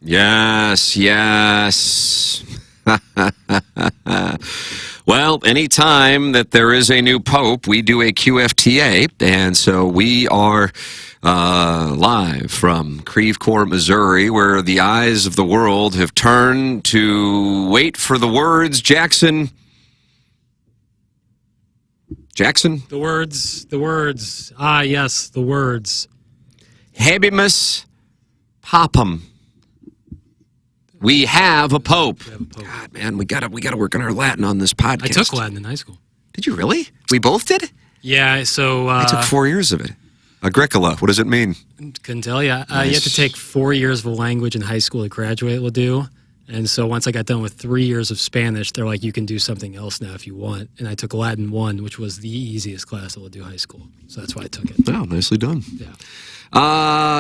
Yes, yes. Well, anytime that there is a new pope, we do a QFTA, and so we are live from Creve Coeur, Missouri, where the eyes of the world have turned to wait for the words, Jackson. The words. Ah, yes, the words. Habemus Papam. We have a pope. God, man, we gotta work on our Latin on this podcast. I took Latin in high school. Did you really? We both did? Yeah, so... I took 4 years of it. Agricola, what does it mean? Couldn't tell you. Nice. You have to take 4 years of a language in high school to graduate will do. And so once I got done with 3 years of Spanish, they're like, you can do something else now if you want. And I took Latin 1, which was the easiest class that will do high school. So that's why I took it. Oh, nicely done. Yeah.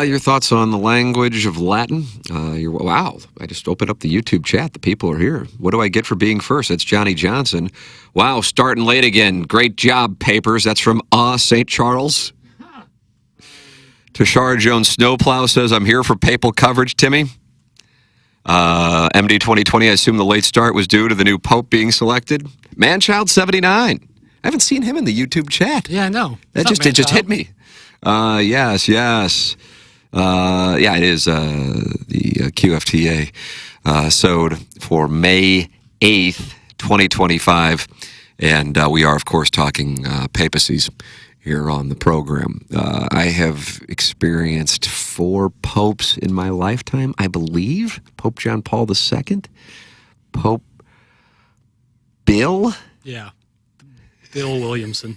Your thoughts on the language of Latin? Wow, I just opened up the YouTube chat. The people are here. What do I get for being first? That's Johnny Johnson. Wow, starting late again. Great job, Papers. That's from St. Charles. Tashara Jones Snowplow says, I'm here for papal coverage, Timmy. MD 2020, I assume the late start was due to the new pope being selected. Manchild 79. I haven't seen him in the YouTube chat. Yeah, I know. It just hit me. Yes. Yeah, it is the QFTA sewed for May 8th, 2025. And we are, of course, talking papacies here on the program. I have experienced 4 popes in my lifetime, I believe. Pope John Paul II, Pope Bill. Yeah. Bill Williamson.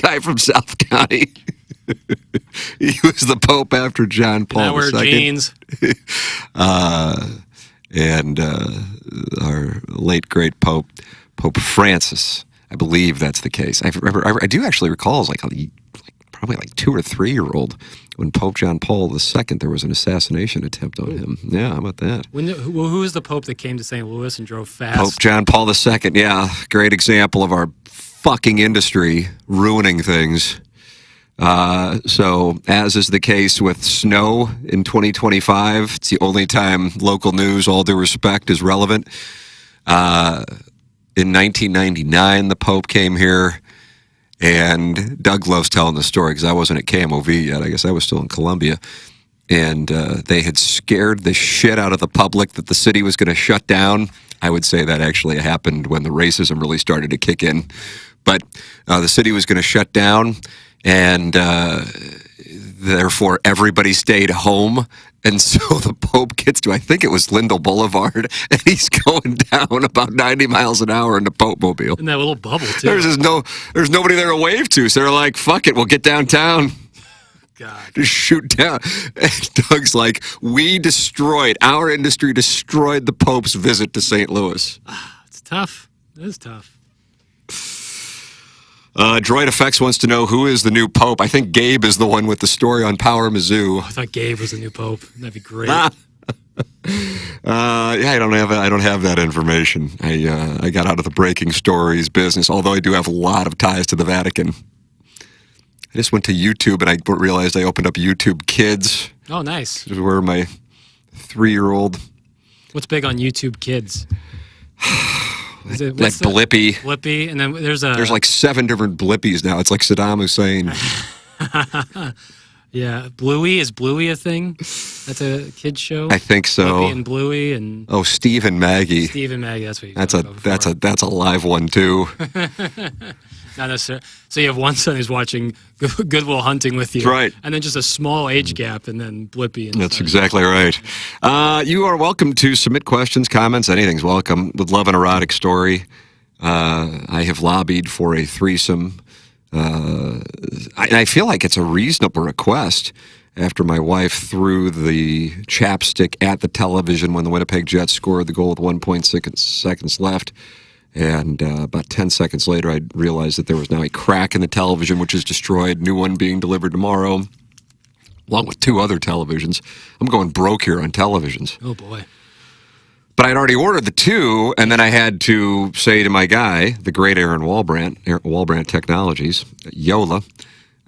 Guy from South County. He was the Pope after John Paul II. I wear jeans. And our late great Pope, Pope Francis. I believe that's the case. I do actually recall as probably 2 or 3 year old when Pope John Paul II, there was an assassination attempt on him. Yeah, how about that? Who was the Pope that came to St. Louis and drove fast? Pope John Paul II. Yeah, great example of our fucking industry ruining things. So, as is the case with snow in 2025, it's the only time local news, all due respect, is relevant. In 1999, the Pope came here, and Doug loves telling the story because I wasn't at KMOV yet. I guess I was still in Columbia. And they had scared the shit out of the public that the city was going to shut down. I would say that actually happened when the racism really started to kick in. But the city was going to shut down, and therefore everybody stayed home. And so the Pope gets to, I think it was Lindell Boulevard, and he's going down about 90 miles an hour in the Pope Mobile. In that little bubble, too. There's nobody there to wave to, so they're like, fuck it, we'll get downtown. God. Just shoot down. And Doug's like, our industry destroyed the Pope's visit to St. Louis. It's tough. It is tough. Droid Effects wants to know who is the new Pope. I think Gabe is the one with the story on Power Mizzou. I thought Gabe was the new Pope. That'd be great. Yeah, I don't have that information. I got out of the breaking stories business, although I do have a lot of ties to the Vatican. I just went to YouTube and I realized I opened up YouTube Kids. Oh, nice. This is where my 3-year-old. What's big on YouTube Kids? Blippy. Blippy, and then there's like 7 different Blippies now. It's like Saddam Hussein. Yeah, Bluey, is Bluey a thing? That's a kid's show. I think so. Blippy and Bluey and Steve and Maggie. Steve and Maggie. That's what you. That's a live one too. Not necessarily. So you have one son who's watching Good Will Hunting with you, that's right? And then just a small age gap, and then Blippy. And that's exactly right. You are welcome to submit questions, comments, anything's welcome. Would love an erotic story. I have lobbied for a threesome. I feel like it's a reasonable request after my wife threw the chapstick at the television when the Winnipeg Jets scored the goal with 1.6 seconds left. And about 10 seconds later, I realized that there was now a crack in the television, which is destroyed, new one being delivered tomorrow, along with 2 other televisions. I'm going broke here on televisions. Oh, boy. But I'd already ordered the 2, and then I had to say to my guy, the great Aaron Walbrandt Technologies, YOLA,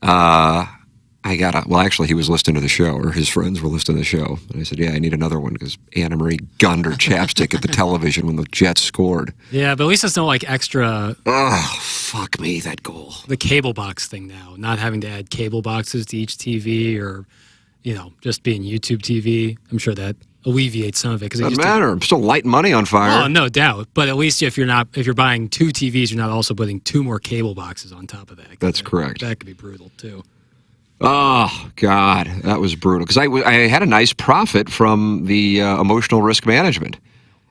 I well, actually, he was listening to the show, or his friends were listening to the show. And I said, yeah, I need another one because Anna Marie gunned her chapstick at the television when the Jets scored. Yeah, but at least it's no like extra. Oh, fuck me, that goal. The cable box thing now, not having to add cable boxes to each TV or, just being YouTube TV. I'm sure that alleviates some of it. Doesn't matter. I'm still lighting money on fire. Oh, no doubt. But at least if you're buying 2 TVs, you're not also putting 2 more cable boxes on top of that. That's correct. That could be brutal too. Oh, God, that was brutal. Because I had a nice profit from the emotional risk management.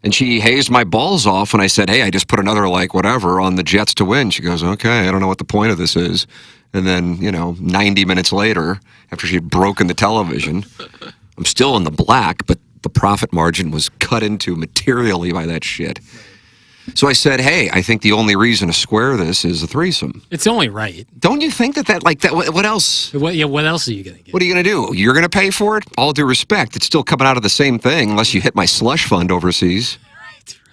And she hazed my balls off when I said, hey, I just put another, whatever, on the Jets to win. She goes, okay, I don't know what the point of this is. And then, 90 minutes later, after she had broken the television, I'm still in the black, but the profit margin was cut into materially by that shit. So I said, hey, I think the only reason to square this is a threesome. It's only right. Don't you think that what else? What else are you going to get? What are you going to do? You're going to pay for it? All due respect, it's still coming out of the same thing unless you hit my slush fund overseas.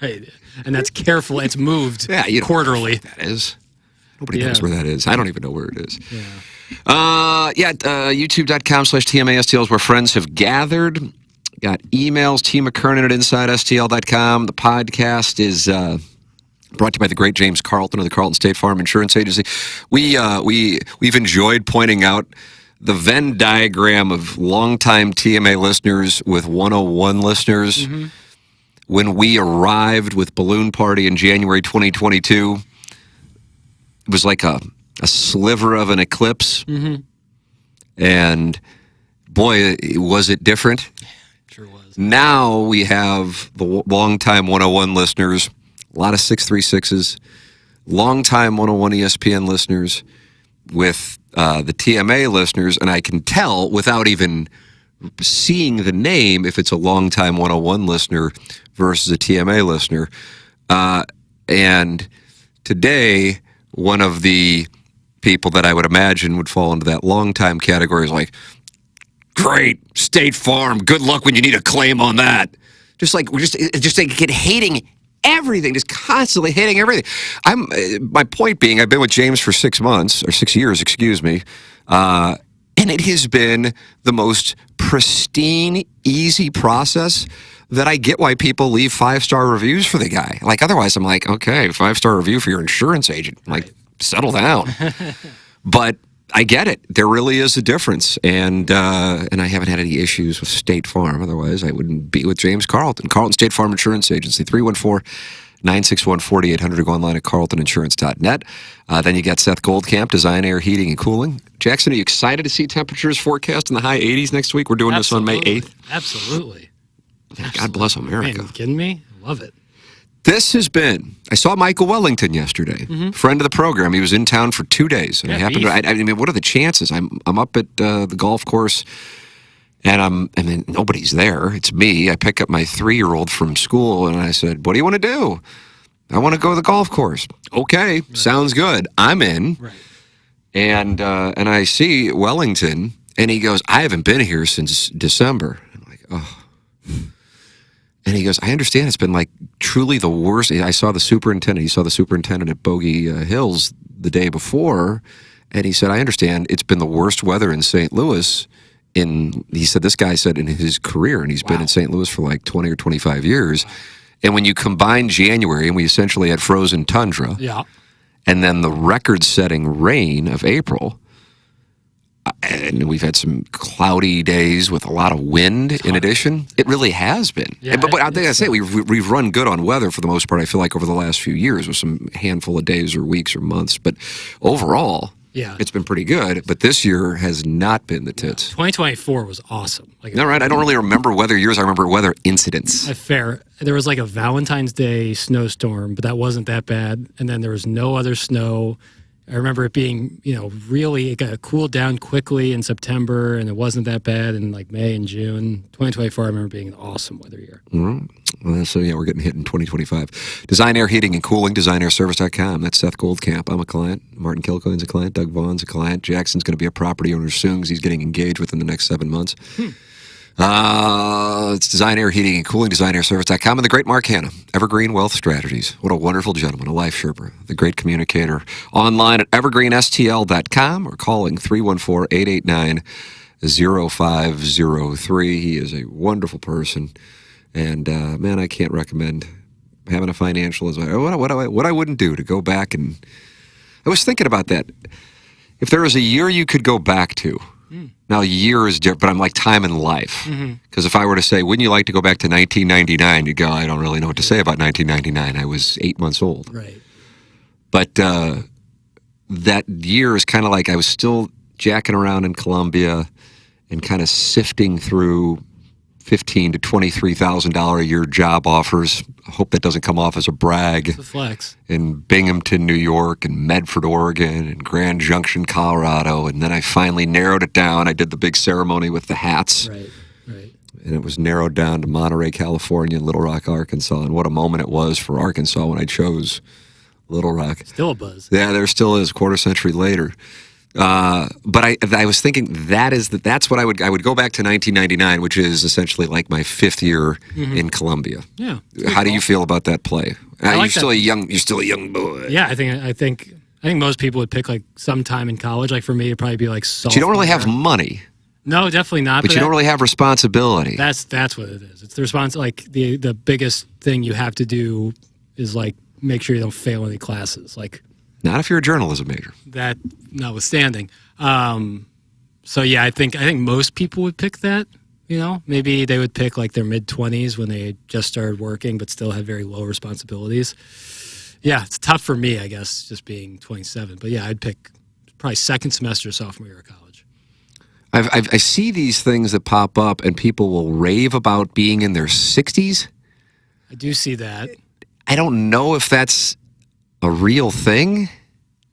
Right. And that's careful. It's moved quarterly. That is. Nobody knows where that is. I don't even know where it is. Yeah. YouTube.com/TMASTL is where friends have gathered. Got emails, T. McKernan at InsideSTL.com. The podcast is brought to you by the great James Carlton of the Carlton State Farm Insurance Agency. We've enjoyed pointing out the Venn diagram of longtime TMA listeners with 101 listeners. Mm-hmm. When we arrived with Balloon Party in January 2022, it was like a sliver of an eclipse. Mm-hmm. And boy, was it different. Sure was. Now we have the longtime 101 listeners, a lot of 636s, longtime 101 ESPN listeners with the TMA listeners, and I can tell without even seeing the name if it's a longtime 101 listener versus a TMA listener. And today, one of the people that I would imagine would fall into that longtime category is like, great, State Farm, good luck when you need a claim on that. Just get hating everything, just constantly hating everything. My point being, I've been with James for 6 months, or 6 years, excuse me, and it has been the most pristine, easy process that I get why people leave 5-star reviews for the guy. Otherwise, I'm like, okay, 5-star review for your insurance agent. Settle down. But I get it. There really is a difference. And I haven't had any issues with State Farm. Otherwise, I wouldn't be with James Carlton. Carlton State Farm Insurance Agency, 314-961-4800, or go online at carltoninsurance.net. Then you got Seth Goldcamp, Design, Air, Heating, and Cooling. Jackson, are you excited to see temperatures forecast in the high 80s next week? We're doing this on May 8th. Absolutely. God bless America. Man, you kidding me? I love it. This has been, I saw Michael Wellington yesterday, friend of the program. He was in town for 2 days. And what are the chances? I'm up at the golf course, and nobody's there. It's me. I pick up my 3-year-old from school, and I said, what do you want to do? I want to go to the golf course. Okay, sounds good. I'm in. Right. And I see Wellington, and he goes, I haven't been here since December. I'm like, oh. And he goes, I understand it's been truly the worst. I saw the superintendent. He saw the superintendent at Bogey Hills the day before. And he said, I understand it's been the worst weather in St. Louis he said, this guy said in his career, and he's been in St. Louis for 20 or 25 years. Wow. And when you combine January, and we essentially had frozen tundra, and then the record-setting rain of April, and we've had some cloudy days with a lot of wind in addition. It really has been. Yeah, but I think I say we've run good on weather for the most part, I feel like, over the last few years with some handful of days or weeks or months. But overall, it's been pretty good. But this year has not been the tits. 2024 was awesome. No, right? I don't really remember weather years. I remember weather incidents. Fair. There was a Valentine's Day snowstorm, but that wasn't that bad. And then there was no other snow. I remember it being, really, it got cooled down quickly in September, and it wasn't that bad in May and June. 2024, I remember being an awesome weather year. Well, so, we're getting hit in 2025. Design, Air, Heating, and Cooling, designairservice.com. That's Seth Goldcamp. I'm a client. Martin Kilcoyne's a client. Doug Vaughn's a client. Jackson's going to be a property owner soon because he's getting engaged within the next 7 months. It's Design Air Heating and Cooling, designairservice.com, and the great Mark Hanna, Evergreen Wealth Strategies. What a wonderful gentleman, a life Sherpa, the great communicator. Online at evergreenstl.com or calling 314-889-0503. He is a wonderful person. And, man, I can't recommend having a financial advisor. What I wouldn't do to go back and... I was thinking about that. If there was a year you could go back to, now a year is different, but I'm like time in life. Because if I were to say, wouldn't you like to go back to 1999? You'd go, I don't really know what to say about 1999. I was 8 months old. Right. But that year is kind of like I was still jacking around in Columbia and kind of sifting through $15,000 to $23,000 a year job offers. I hope that doesn't come off as a brag. It's a flex. In Binghamton, New York, and Medford, Oregon, and Grand Junction, Colorado. And then I finally narrowed it down. I did the big ceremony with the hats. Right, right. And it was narrowed down to Monterey, California, and Little Rock, Arkansas. And what a moment it was for Arkansas when I chose Little Rock. Still a buzz. Yeah, there still is, quarter century later. But I was thinking that's what I would go back to 1999, which is essentially like my 5th year in Columbia. Yeah. How do you feel about that play? You're still a young boy. Yeah, I think most people would pick like some time in college. Like for me, it'd probably be like sophomore. But you don't really have money. No, definitely not. But you don't really have responsibility. That's what it is. It's the response. Like the biggest thing you have to do is like make sure you don't fail any classes. Like. Not if you're a journalism major. That notwithstanding. So yeah, I think most people would pick that. You know, maybe they would pick like their mid-20s when they just started working, but still had very low responsibilities. Yeah, it's tough for me, I guess, just being 27. But yeah, I'd pick probably second semester sophomore year of college. I see these things that pop up, and people will rave about being in their 60s. I do see that. I don't know if that's a real thing.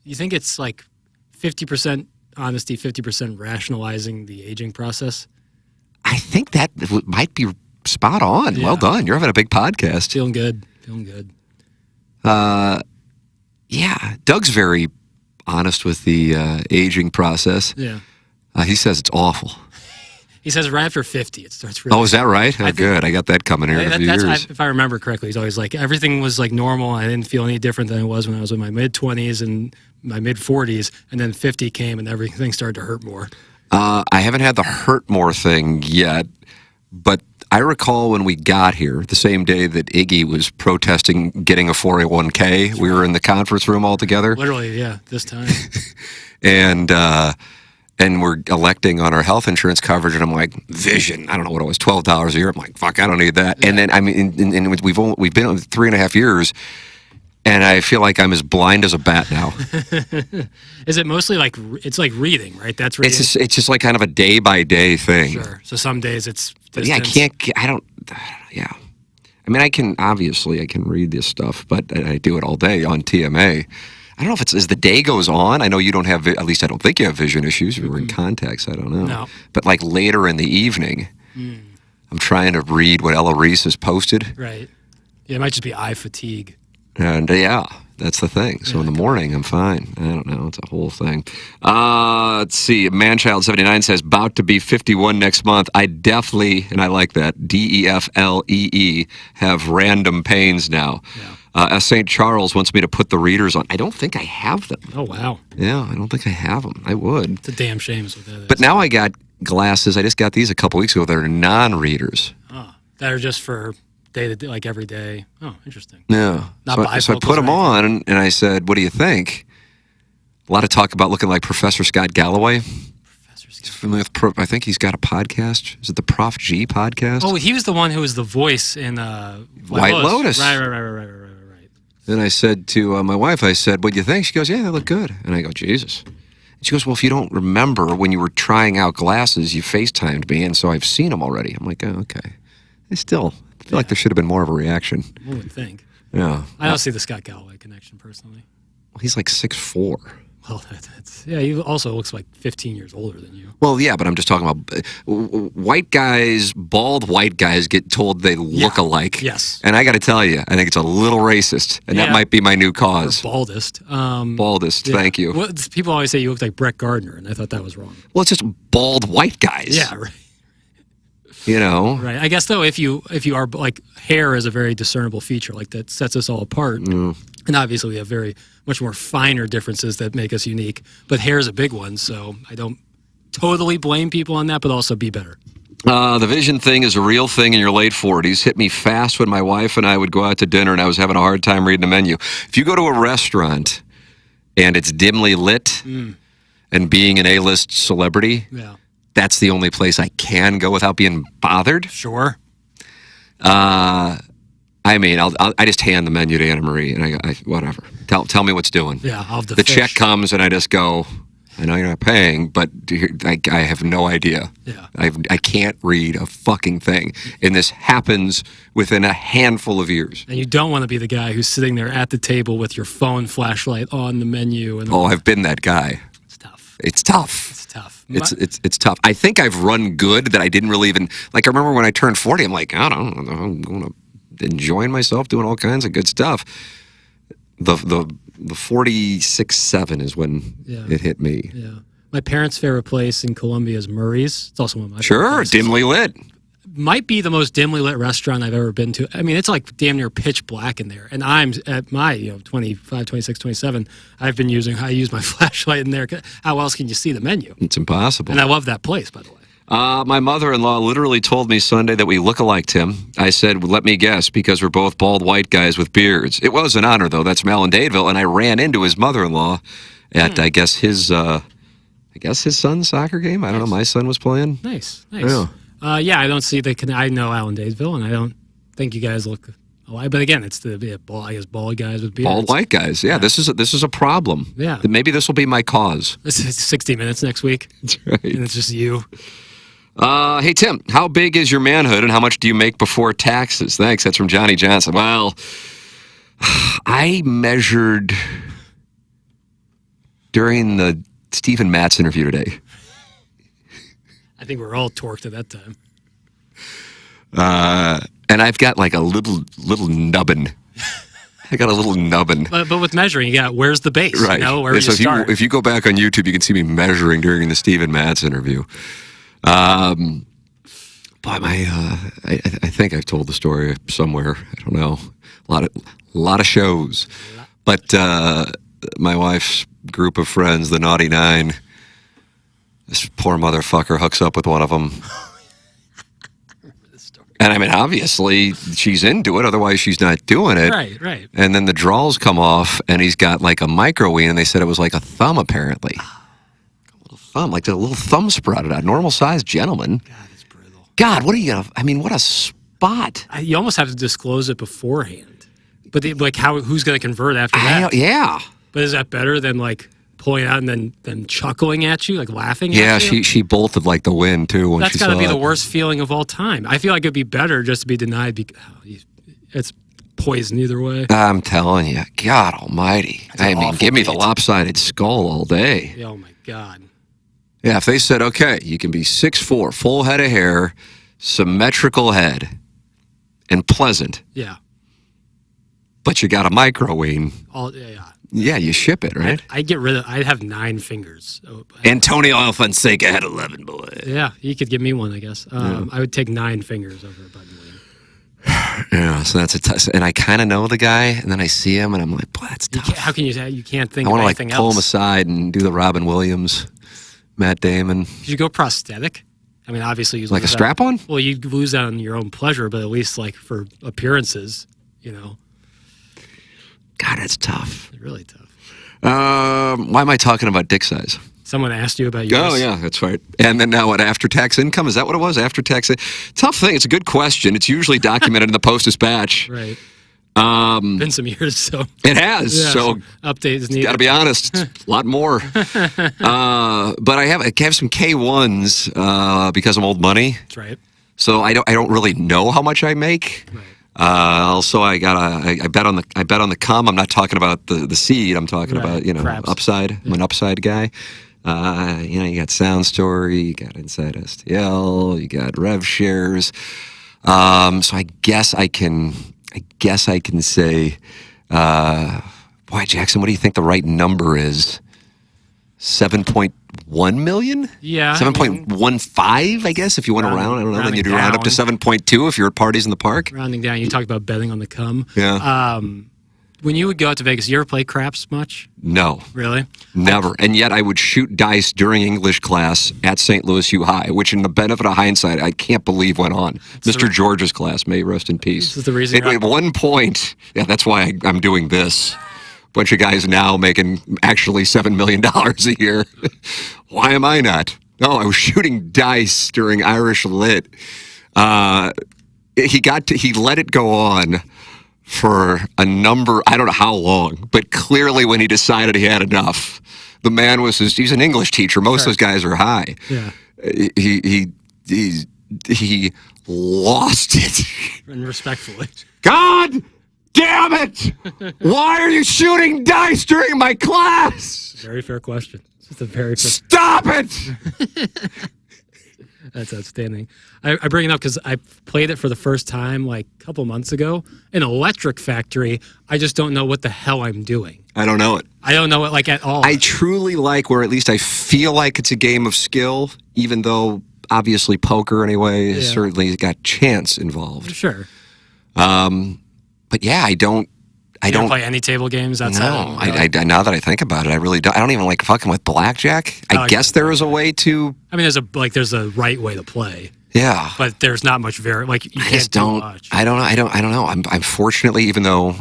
You think it's like 50% honesty, 50% rationalizing the aging process? I think that might be spot on. Yeah. Well done. You're having a big podcast. Feeling good. Yeah. Doug's very honest with the aging process. Yeah. He says it's awful. He says right after 50, it starts really... Oh, is that right? Oh, good. I got that coming here in a few years. If I remember correctly, he's always like, everything was like normal. I didn't feel any different than it was when I was in my mid-20s and my mid-40s. And then 50 came and everything started to hurt more. I haven't had the hurt more thing yet, but I recall when we got here, the same day that Iggy was protesting getting a 401k, we were in the conference room all together. Literally, yeah, this time. And we're electing on our health insurance coverage, and I'm like, vision. I don't know what it was, $12 a year. I'm like, fuck, I don't need that. Yeah. And then, I mean, and we've been on 3.5 years, and I feel like I'm as blind as a bat now. Is it mostly like, it's like reading, right? That's reading? It's just like kind of a day-by-day thing. Sure. So some days it's distance. Yeah, yeah. I mean, I can read this stuff, but I do it all day on TMA. I don't know if it's as the day goes on. I know you don't have, at least I don't think you have vision issues. You were in contacts. I don't know. No. But like later in the evening, I'm trying to read what Ella Reese has posted. Right. Yeah, it might just be eye fatigue. And yeah, that's the thing. So in the morning, I'm fine. I don't know. It's a whole thing. Let's see. Manchild79 says, about to be 51 next month. I definitely, and I like that, DEFLEE, have random pains now. Yeah. St. Charles wants me to put the readers on. I don't think I have them. Oh, wow. Yeah, I don't think I have them. I would. It's a damn shame is what that is. But now I got glasses. I just got these a couple weeks ago. They're non-readers. Oh, that are just for day-to-day, like every day. Oh, interesting. Yeah. So I put them on, and I said, what do you think? A lot of talk about looking like Professor Scott Galloway. I think he's got a podcast. Is it the Prof G podcast? Oh, he was the one who was the voice in White Lotus. Right. Then I said to my wife, I said, what do you think? She goes, yeah, they look good. And I go, Jesus. And she goes, well, if you don't remember when you were trying out glasses, you FaceTimed me, and so I've seen them already. I'm like, oh, okay. I feel like there should have been more of a reaction. One would think. Yeah. I don't see the Scott Galloway connection personally. Well, he's like 6'4". Well, he also looks like 15 years older than you. Well, yeah, but I'm just talking about bald white guys get told they look alike. Yes. And I got to tell you, I think it's a little racist, and that might be my new cause. Or baldest. Baldest, thank you. Well, people always say you look like Brett Gardner, and I thought that was wrong. Well, it's just bald white guys. Yeah, right. Right. I guess though, if you are like, hair is a very discernible feature, like that sets us all apart. And obviously we have very much more finer differences that make us unique. But hair is a big one, so I don't totally blame people on that, but also be better. The vision thing is a real thing in your late 40s. Hit me fast when my wife and I would go out to dinner and I was having a hard time reading the menu. If you go to a restaurant and it's dimly lit and being an A-list celebrity, that's the only place I can go without being bothered. Sure. I mean, I just hand the menu to Anna Marie and I whatever. Tell me what's doing. Yeah, I'll have the check comes and I just go, I know you're not paying, but I have no idea. Yeah. I can't read a fucking thing. And this happens within a handful of years. And you don't want to be the guy who's sitting there at the table with your phone flashlight on the menu. And I've been that guy. It's tough. It's tough. It's tough. It's tough. I think I've run good that I didn't really even, like, I remember when I turned 40, I'm like, I don't know, I'm going to enjoying myself, doing all kinds of good stuff. The 46-7 is when it hit me. Yeah. My parents' favorite place in Columbia is Murray's. It's also one of my favorite places. Dimly lit. Might be the most dimly lit restaurant I've ever been to. I mean, it's like damn near pitch black in there. And I'm at my 25, 26, 27. I use my flashlight in there. How else can you see the menu? It's impossible. And I love that place, by the way. My mother-in-law literally told me Sunday that we look alike, Tim. I said, let me guess, because we're both bald white guys with beards. It was an honor, though. That's Mel in Dadeville, and I ran into his mother-in-law at, I guess his son's soccer game. I don't know. My son was playing. Nice. Yeah. I don't see I know Alan Dadeville, and I don't think you guys look alike. But again, it's bald guys with beards. Bald white guys. Yeah, this is a problem. Yeah. Maybe this will be my cause. This is 60 Minutes next week. That's right. And it's just you. Hey, Tim, how big is your manhood and how much do you make before taxes? Thanks. That's from Johnny Johnson. Well, I measured during the Stephen Matz interview today. I think we're all torqued at that time. And I've got like a little nubbin. I got a little nubbin. But with measuring, you got where's the base? Right. Where you start. If you go back on YouTube, you can see me measuring during the Stephen Matz interview. But I think I've told the story somewhere. I don't know. A lot of shows. But my wife's group of friends, the Naughty Nine, this poor motherfucker hooks up with one of them. And I mean, obviously, she's into it. Otherwise, she's not doing it. Right. And then the draws come off, and he's got like a microween, and they said it was like a thumb, apparently. Like a little thumb sprouted out. Normal-sized gentleman. God, it's brutal. God, what are you gonna? I mean, what a spot. You almost have to disclose it beforehand. But who's going to convert after that? Yeah. But is that better than like pulling out and then chuckling at you, like laughing? Yeah, at you? she bolted like the wind too when That's she saw got to be the it. worst feeling of all time. I feel like it'd be better just to be denied because it's poison either way. I'm telling you, God Almighty. I mean, give me the date. lopsided skull all day. Oh my God. Yeah, if they said, okay, you can be 6'4", full head of hair, symmetrical head, and pleasant. Yeah. But you got a microween. Yeah, you ship it, right? I'd have 9 fingers. Antonio Alfonseca had 11, boy. Yeah, you could give me one, I guess. I would take 9 fingers over a button wing. Yeah, so that's a tough. And I kind of know the guy, and then I see him, and I'm like, boy, that's tough. How can you can't think I of want to anything like pull else? him aside and do the Robin Williams, Matt Damon. Could you go prosthetic? I mean, obviously you Like a lose strap on? Well, you lose out on your own pleasure, but at least like for appearances, God, that's tough. It's really tough. Why am I talking about dick size? Someone asked you about yours. Oh, yeah, that's right. And then now what, after-tax income? Is that what it was, after-tax? Tough thing. It's a good question. It's usually documented in the Post-Dispatch. Right. Been some years, so. It has. Yeah, so update is needed. Got to be honest, it's a lot more. But I have some K1s because I'm old money. That's right. So I don't really know how much I make. Right. Also, I bet on the cum. I'm not talking about the seed. I'm talking about Craps. upside. I'm an upside guy. You got Sound Story, you got Inside STL, you got Rev Shares. So I guess I can say, boy, Jackson, what do you think the right number is? 7.1 1 million? Yeah. 7.15, I guess, if you went around. I don't know. Then you do round up to 7.2 if you're at parties in the park. Rounding down, you talked about betting on the come. Yeah. When you would go out to Vegas, you ever play craps much? No. Really? Never. And yet I would shoot dice during English class at St. Louis U High, which in the benefit of hindsight, I can't believe went on. Mr. George's class, may he rest in peace. This is the reason. At one point, yeah, that's why I'm doing this. Bunch of guys now making actually $7 million a year. Why am I not? No, I was shooting dice during Irish Lit. He let it go on for a number, I don't know how long, but clearly when he decided he had enough, the man he's an English teacher. Most of those guys are high. Yeah. He lost it. And respectfully. God damn it! Why are you shooting dice during my class? Very fair question. It's just a very fair. Stop it! That's outstanding. I bring it up because I played it for the first time like a couple months ago in Electric Factory. I just don't know what the hell I'm doing. I don't know it. I don't know it like at all. I truly like where at least I feel like it's a game of skill, even though obviously poker anyway has certainly got chance involved. Sure. But yeah, I don't play any table games outside. No, I now that I think about it, I really don't. I don't even like fucking with blackjack. I guess there is a way to. I mean, there's a right way to play. Yeah, but there's not much you can't do much. I don't know. I'm fortunately, even though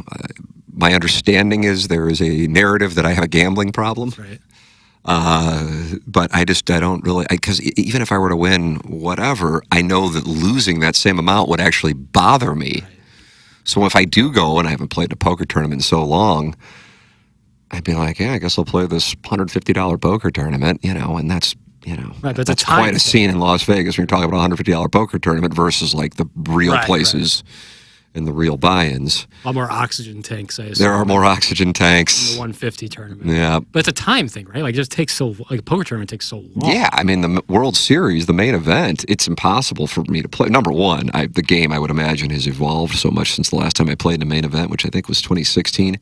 my understanding is there is a narrative that I have a gambling problem. That's right. But I don't really, because even if I were to win whatever, I know that losing that same amount would actually bother me. Right. So if I do go, and I haven't played in a poker tournament in so long, I'd be like, yeah, I guess I'll play this $150 poker tournament, and that's, right, but that's quite a scene in Las Vegas when you're talking about a $150 poker tournament versus like the real places and the real buy-ins. A lot more oxygen tanks, I assume. There are more oxygen tanks. In the 150 tournament. Yeah. But it's a time thing, right? Like, it just takes a poker tournament takes so long. Yeah, I mean, the World Series, the main event, it's impossible for me to play. Number one, the game, I would imagine, has evolved so much since the last time I played in a main event, which I think was 2016.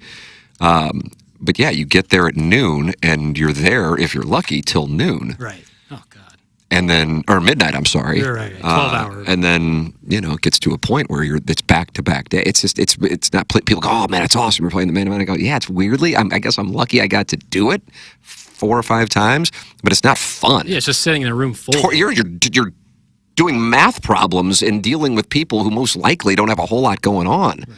But yeah, you get there at noon, and you're there, if you're lucky, till noon. Right. Oh, God. And then, or midnight, I'm sorry. You're right. 12 hours. And then, it gets to a point where it's back-to-back day. It's just, it's not, people go, oh man, it's awesome, you're playing the main event. I go, yeah, it's weirdly, I guess I'm lucky I got to do it 4 or 5 times, but it's not fun. Yeah, it's just sitting in a room full. You're doing math problems and dealing with people who most likely don't have a whole lot going on. Right.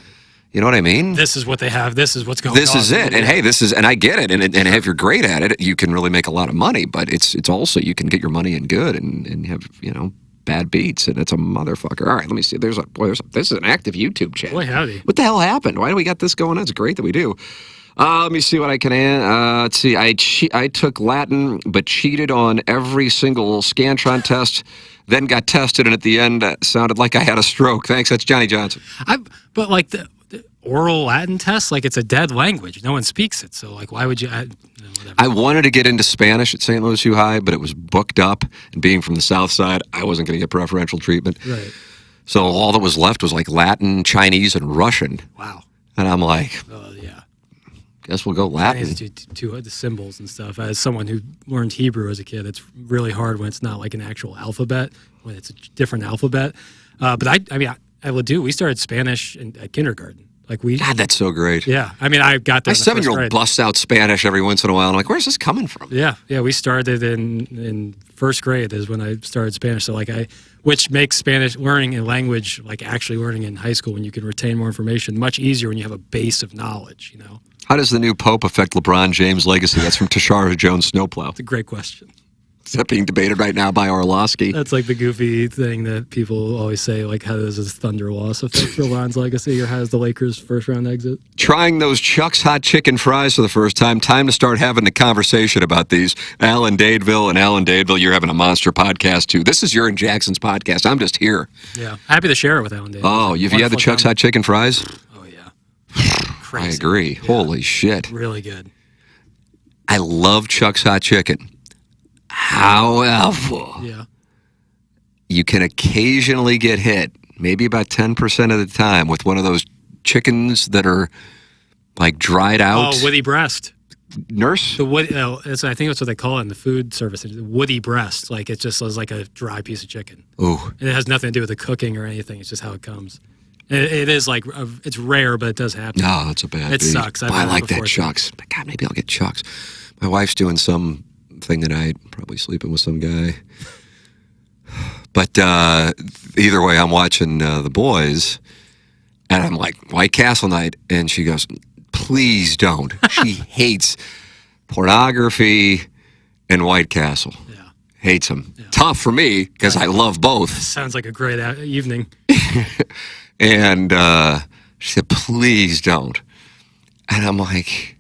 You know what I mean? This is what they have. This is what's going on. This is it. And hey, and I get it. And if you're great at it, you can really make a lot of money. But it's also, you can get your money in good and have, bad beats. And it's a motherfucker. All right, let me see. This is an active YouTube channel. Boy, howdy. What the hell happened? Why do we got this going on? It's great that we do. Let me see what I can add. Let's see. I took Latin, but cheated on every single Scantron test. Then got tested, and at the end, sounded like I had a stroke. Thanks. That's Johnny Johnson. But like the oral Latin test, like it's a dead language. No one speaks it. So like, why would you? I wanted to get into Spanish at St. Louis U High, but it was booked up. And being from the South Side, I wasn't going to get preferential treatment. Right. So all that was left was like Latin, Chinese, and Russian. Wow. And I'm like, yeah. Guess we'll go Latin. To the symbols and stuff. As someone who learned Hebrew as a kid, it's really hard when it's not like an actual alphabet, when it's a different alphabet. But I will do. We started Spanish at kindergarten. God, that's so great. Yeah. I mean, I got there. My 7-year-old busts out Spanish every once in a while. I'm like, where's this coming from? Yeah. Yeah. We started in first grade is when I started Spanish. So which makes Spanish learning a language, like actually learning in high school when you can retain more information, much easier when you have a base of knowledge, How does the new Pope affect LeBron James' legacy? That's from Tashara Jones Snowplow. It's a great question. Is that being debated right now by Orlowski? That's like the goofy thing that people always say, like, how does his Thunder loss affect LeBron's legacy, or how does the Lakers' first-round exit? Trying those Chuck's Hot Chicken Fries for the first time. Time to start having a conversation about these. Alan Dadeville, you're having a monster podcast, too. This is your and Jackson's podcast. I'm just here. Yeah. Happy to share it with Alan Dadeville. Oh, have you had the Chuck's Hot Chicken Fries? Oh, yeah. I agree. Yeah. Holy shit. Really good. I love Chuck's Hot Chicken. However, you can occasionally get hit, maybe about 10% of the time, with one of those chickens that are like dried out. Oh, Woody breast. nurse? The wood. I think that's what they call it in the food service. It's woody breast. Like it just is like a dry piece of chicken. Ooh. And it has nothing to do with the cooking or anything. It's just how it comes. It is like it's rare, but it does happen. No, that's a bad. It sucks. I like that Chuck's. God, maybe I'll get Chuck's. My wife's doing some thing tonight. Probably sleeping with some guy. But either way, I'm watching The Boys, and I'm like, White Castle night, and she goes, please don't. She hates pornography and White Castle. Yeah. Hates them. Yeah. Tough for me, because I love both. Sounds like a great evening. And she said, please don't. And I'm like,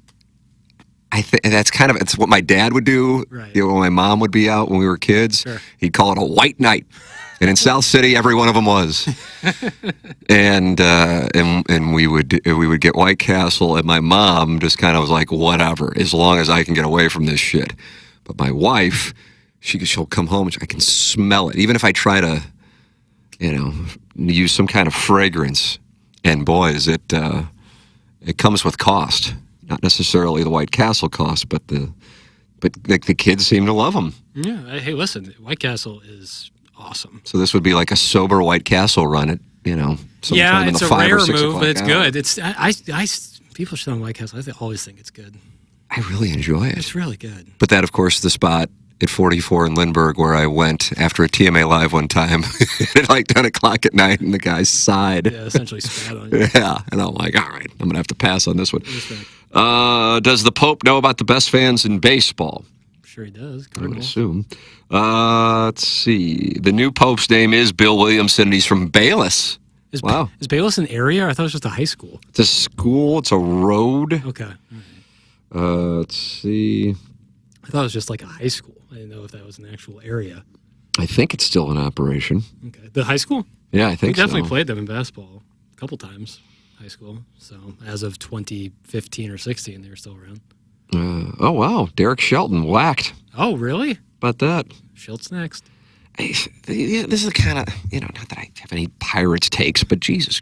I think that's kind of, it's what my dad would do. Right. You know, when my mom would be out when we were kids. Sure. He'd call it a white night. And in South City, every one of them was. and we would get White Castle, and my mom just kind of was like, whatever, as long as I can get away from this shit. But my wife, she'll come home and I can smell it, even if I try to, use some kind of fragrance. And boys, it comes with cost, not necessarily the White Castle cost, but the kids seem to love them. Yeah. Hey, listen, White Castle is awesome. So this would be like a sober White Castle run at, sometime in the 5 rare or 6 move, o'clock but it's hour. good. It's people should on White Castle. I always think it's good. I really enjoy it. It's really good. But that, of course, the spot at 44 in Lindbergh where I went after a TMA Live one time at like 10 o'clock at night, and the guy sighed. Yeah, essentially spat on you. Yeah, and I'm like, all right, I'm going to have to pass on this one. Respect. Does the Pope know about the best fans in baseball? Sure he does. I would assume. Let's see. The new Pope's name is Bill Williamson, and he's from Bayless. Wow. Is Bayless an area? I thought it was just a high school. It's a school. It's a road. Okay. All right. Let's see. I thought it was just like a high school. I didn't know if that was an actual area. I think it's still in operation. Okay. The high school? Yeah, I think we definitely so. played them in basketball a couple times, high school. So as of 2015 or 16, they were still around. Oh, wow. Derek Shelton whacked. Oh, really? About that. Schilt's next. This is the kind of, not that I have any Pirates takes, but Jesus,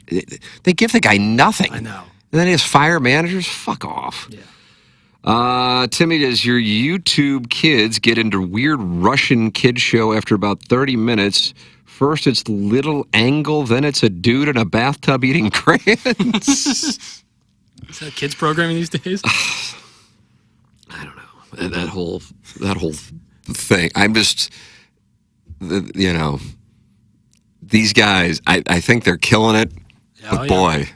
they give the guy nothing. I know. And then he has fire managers? Fuck off. Yeah. Timmy, does your YouTube kids get into weird Russian kid show after about 30 minutes? First it's Little Angle, then it's a dude in a bathtub eating crayons. Is that kids programming these days? I don't know. That whole thing. I'm just, these guys, I think they're killing it. Oh, but boy,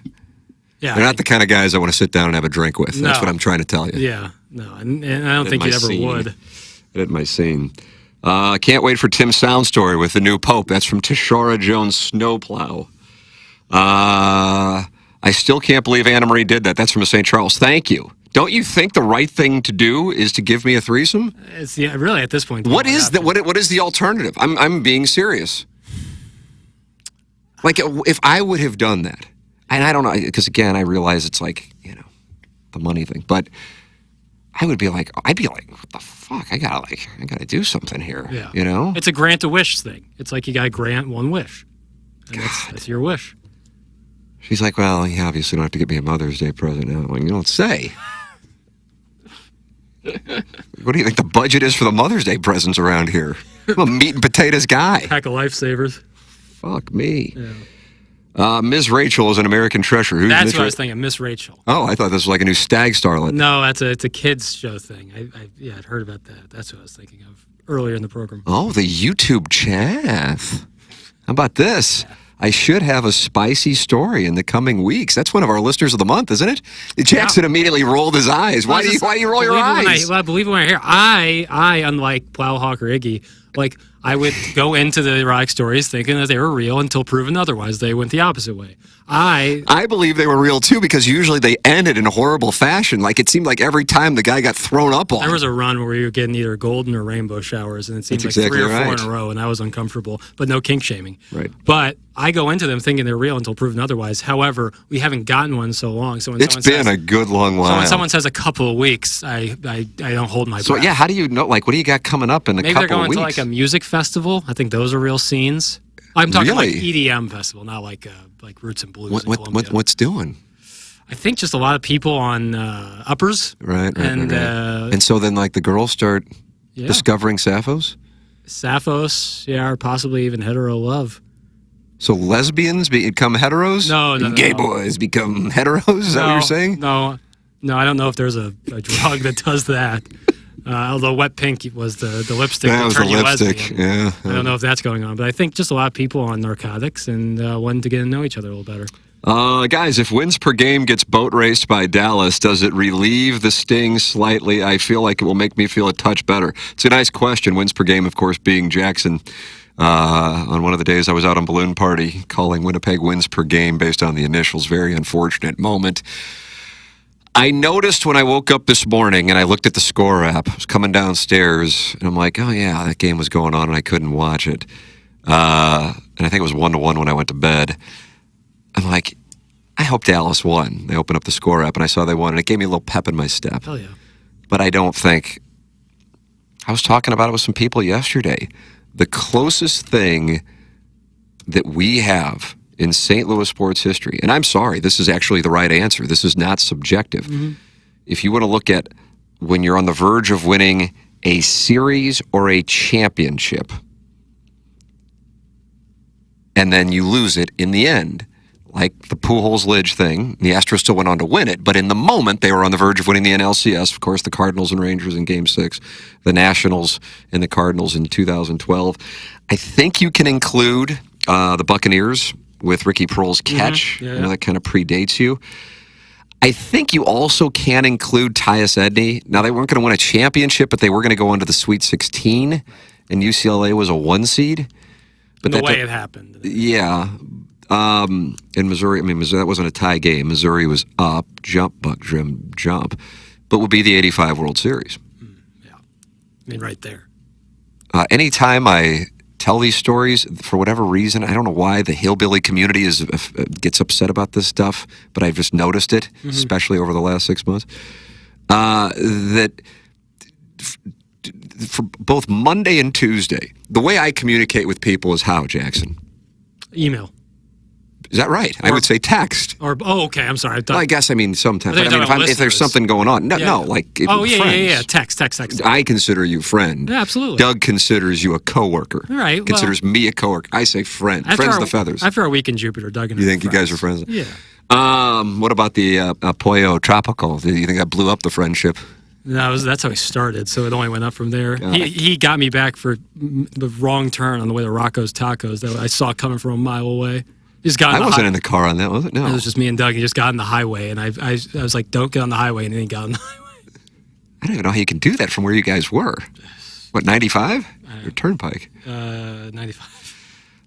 yeah, they're not the kind of guys I want to sit down and have a drink with. That's what I'm trying to tell you. Yeah, no, and I don't think you ever would. At my scene. Can't wait for Tim's sound story with the new Pope. That's from Tashora Jones Snowplow. I still can't believe Anna Marie did that. That's from St. Charles. Thank you. Don't you think the right thing to do is to give me a threesome? It's really at this point. What is the alternative? I'm being serious. Like if I would have done that, and I don't know, because again I realize it's like the money thing, but I'd be like, what the fuck? I gotta do something here. Yeah. It's a grant a wish thing. It's like you gotta grant one wish, and that's your wish. She's like, well, you obviously don't have to get me a Mother's Day present now. I'm like, you don't say. What do you think the budget is for the Mother's Day presents around here? I'm a meat and potatoes guy. Pack of lifesavers. Fuck me. Yeah. Ms. Rachel is an American treasure. Who's That's Miss what I was thinking, Miss Rachel. Oh, I thought this was like a new Stag starlet. No, it's a kids show thing. I'd heard about that. That's what I was thinking of earlier in the program. Oh, the YouTube chaff. How about this? Yeah. I should have a spicy story in the coming weeks. That's one of our listeners of the month, isn't it? Jackson immediately rolled his eyes. Why do you roll your eyes? I believe when I hear I unlike Plowhawk or Iggy, I would go into the erotic stories thinking that they were real until proven otherwise. They went the opposite way. I believe they were real too, because usually they ended in a horrible fashion. Like it seemed like every time the guy got thrown up on. There was a run where we were getting either golden or rainbow showers, and it seemed like 3 or 4 in a row, and I was uncomfortable, but no kink shaming. Right. But I go into them thinking they're real until proven otherwise. However, we haven't gotten one so long. So when it's been a good long while. So when someone says a couple of weeks, I don't hold my breath. So yeah, how do you know? Like, what do you got coming up in a couple of weeks? Maybe they're going to like a music festival. I think those are real scenes. I'm talking really? like EDM festival, not like Roots and Blues. What's doing? I think just a lot of people on uppers. Right. And and so then like the girls start discovering Sapphos? Sapphos, or possibly even hetero love. So lesbians become heteros? No, and gay boys become heteros? Is that what you're saying? No, I don't know if there's a drug that does that. Although wet pink was the lipstick that was turned the you lipstick. lesbian. Yeah. I don't know if that's going on, but I think just a lot of people on narcotics and wanting to get to know each other a little better. Guys, if wins per game gets boat raced by Dallas, does it relieve the sting slightly? I feel like it will make me feel a touch better. It's a nice question. Wins per game, of course, being Jackson. On one of the days I was out on Balloon Party, calling Winnipeg wins per game based on the initials. Very unfortunate moment. I noticed when I woke up this morning and I looked at the score app, I was coming downstairs, and I'm like, oh yeah, that game was going on and I couldn't watch it. And I think it was 1-1 when I went to bed. I'm like, I hope Dallas won. They opened up the score app and I saw they won, and it gave me a little pep in my step. Hell yeah. But I don't think, I was talking about it with some people yesterday. The closest thing that we have in St. Louis sports history, and I'm sorry, this is actually the right answer. This is not subjective. Mm-hmm. If you want to look at when you're on the verge of winning a series or a championship, and then you lose it in the end, like the Pujols-Lidge thing, the Astros still went on to win it, but in the moment they were on the verge of winning the NLCS. Of course, the Cardinals and Rangers in Game 6, the Nationals and the Cardinals in 2012. I think you can include the Buccaneers with Ricky Proehl's catch. Mm-hmm. Yeah. I know that kind of predates you. I think you also can include Tyus Edney. Now, they weren't going to win a championship, but they were going to go into the Sweet 16, and UCLA was a 1 seed. But the way it happened. Yeah. In Missouri, Missouri, that wasn't a tie game. Missouri was up, jump, but would be the 85 World Series. Yeah. Right there. Anytime I tell these stories, for whatever reason, I don't know why the hillbilly community gets upset about this stuff, but I've just noticed it, especially over the last 6 months, that for both Monday and Tuesday, the way I communicate with people is how, Jackson? Email. Is that right? I would say text. Okay. I'm sorry. I guess sometimes. If there's something going on, text. I consider you friend. Yeah, absolutely. Doug considers you a coworker. All right. Considers me a coworker. I say friend. Friends the feathers. After our week in Jupiter, Doug and I you think you guys are friends? Yeah. What about the Pollo Tropical? Do you think that blew up the friendship? No, that's how he started, so it only went up from there. He got me back for the wrong turn on the way to Rocco's Tacos that I saw coming from a mile away. I wasn't in the car on that, was it? No. It was just me and Doug. He just got on the highway, and I was like, don't get on the highway, and then he got on the highway. I don't even know how you can do that from where you guys were. What, 95? Or Turnpike? 95.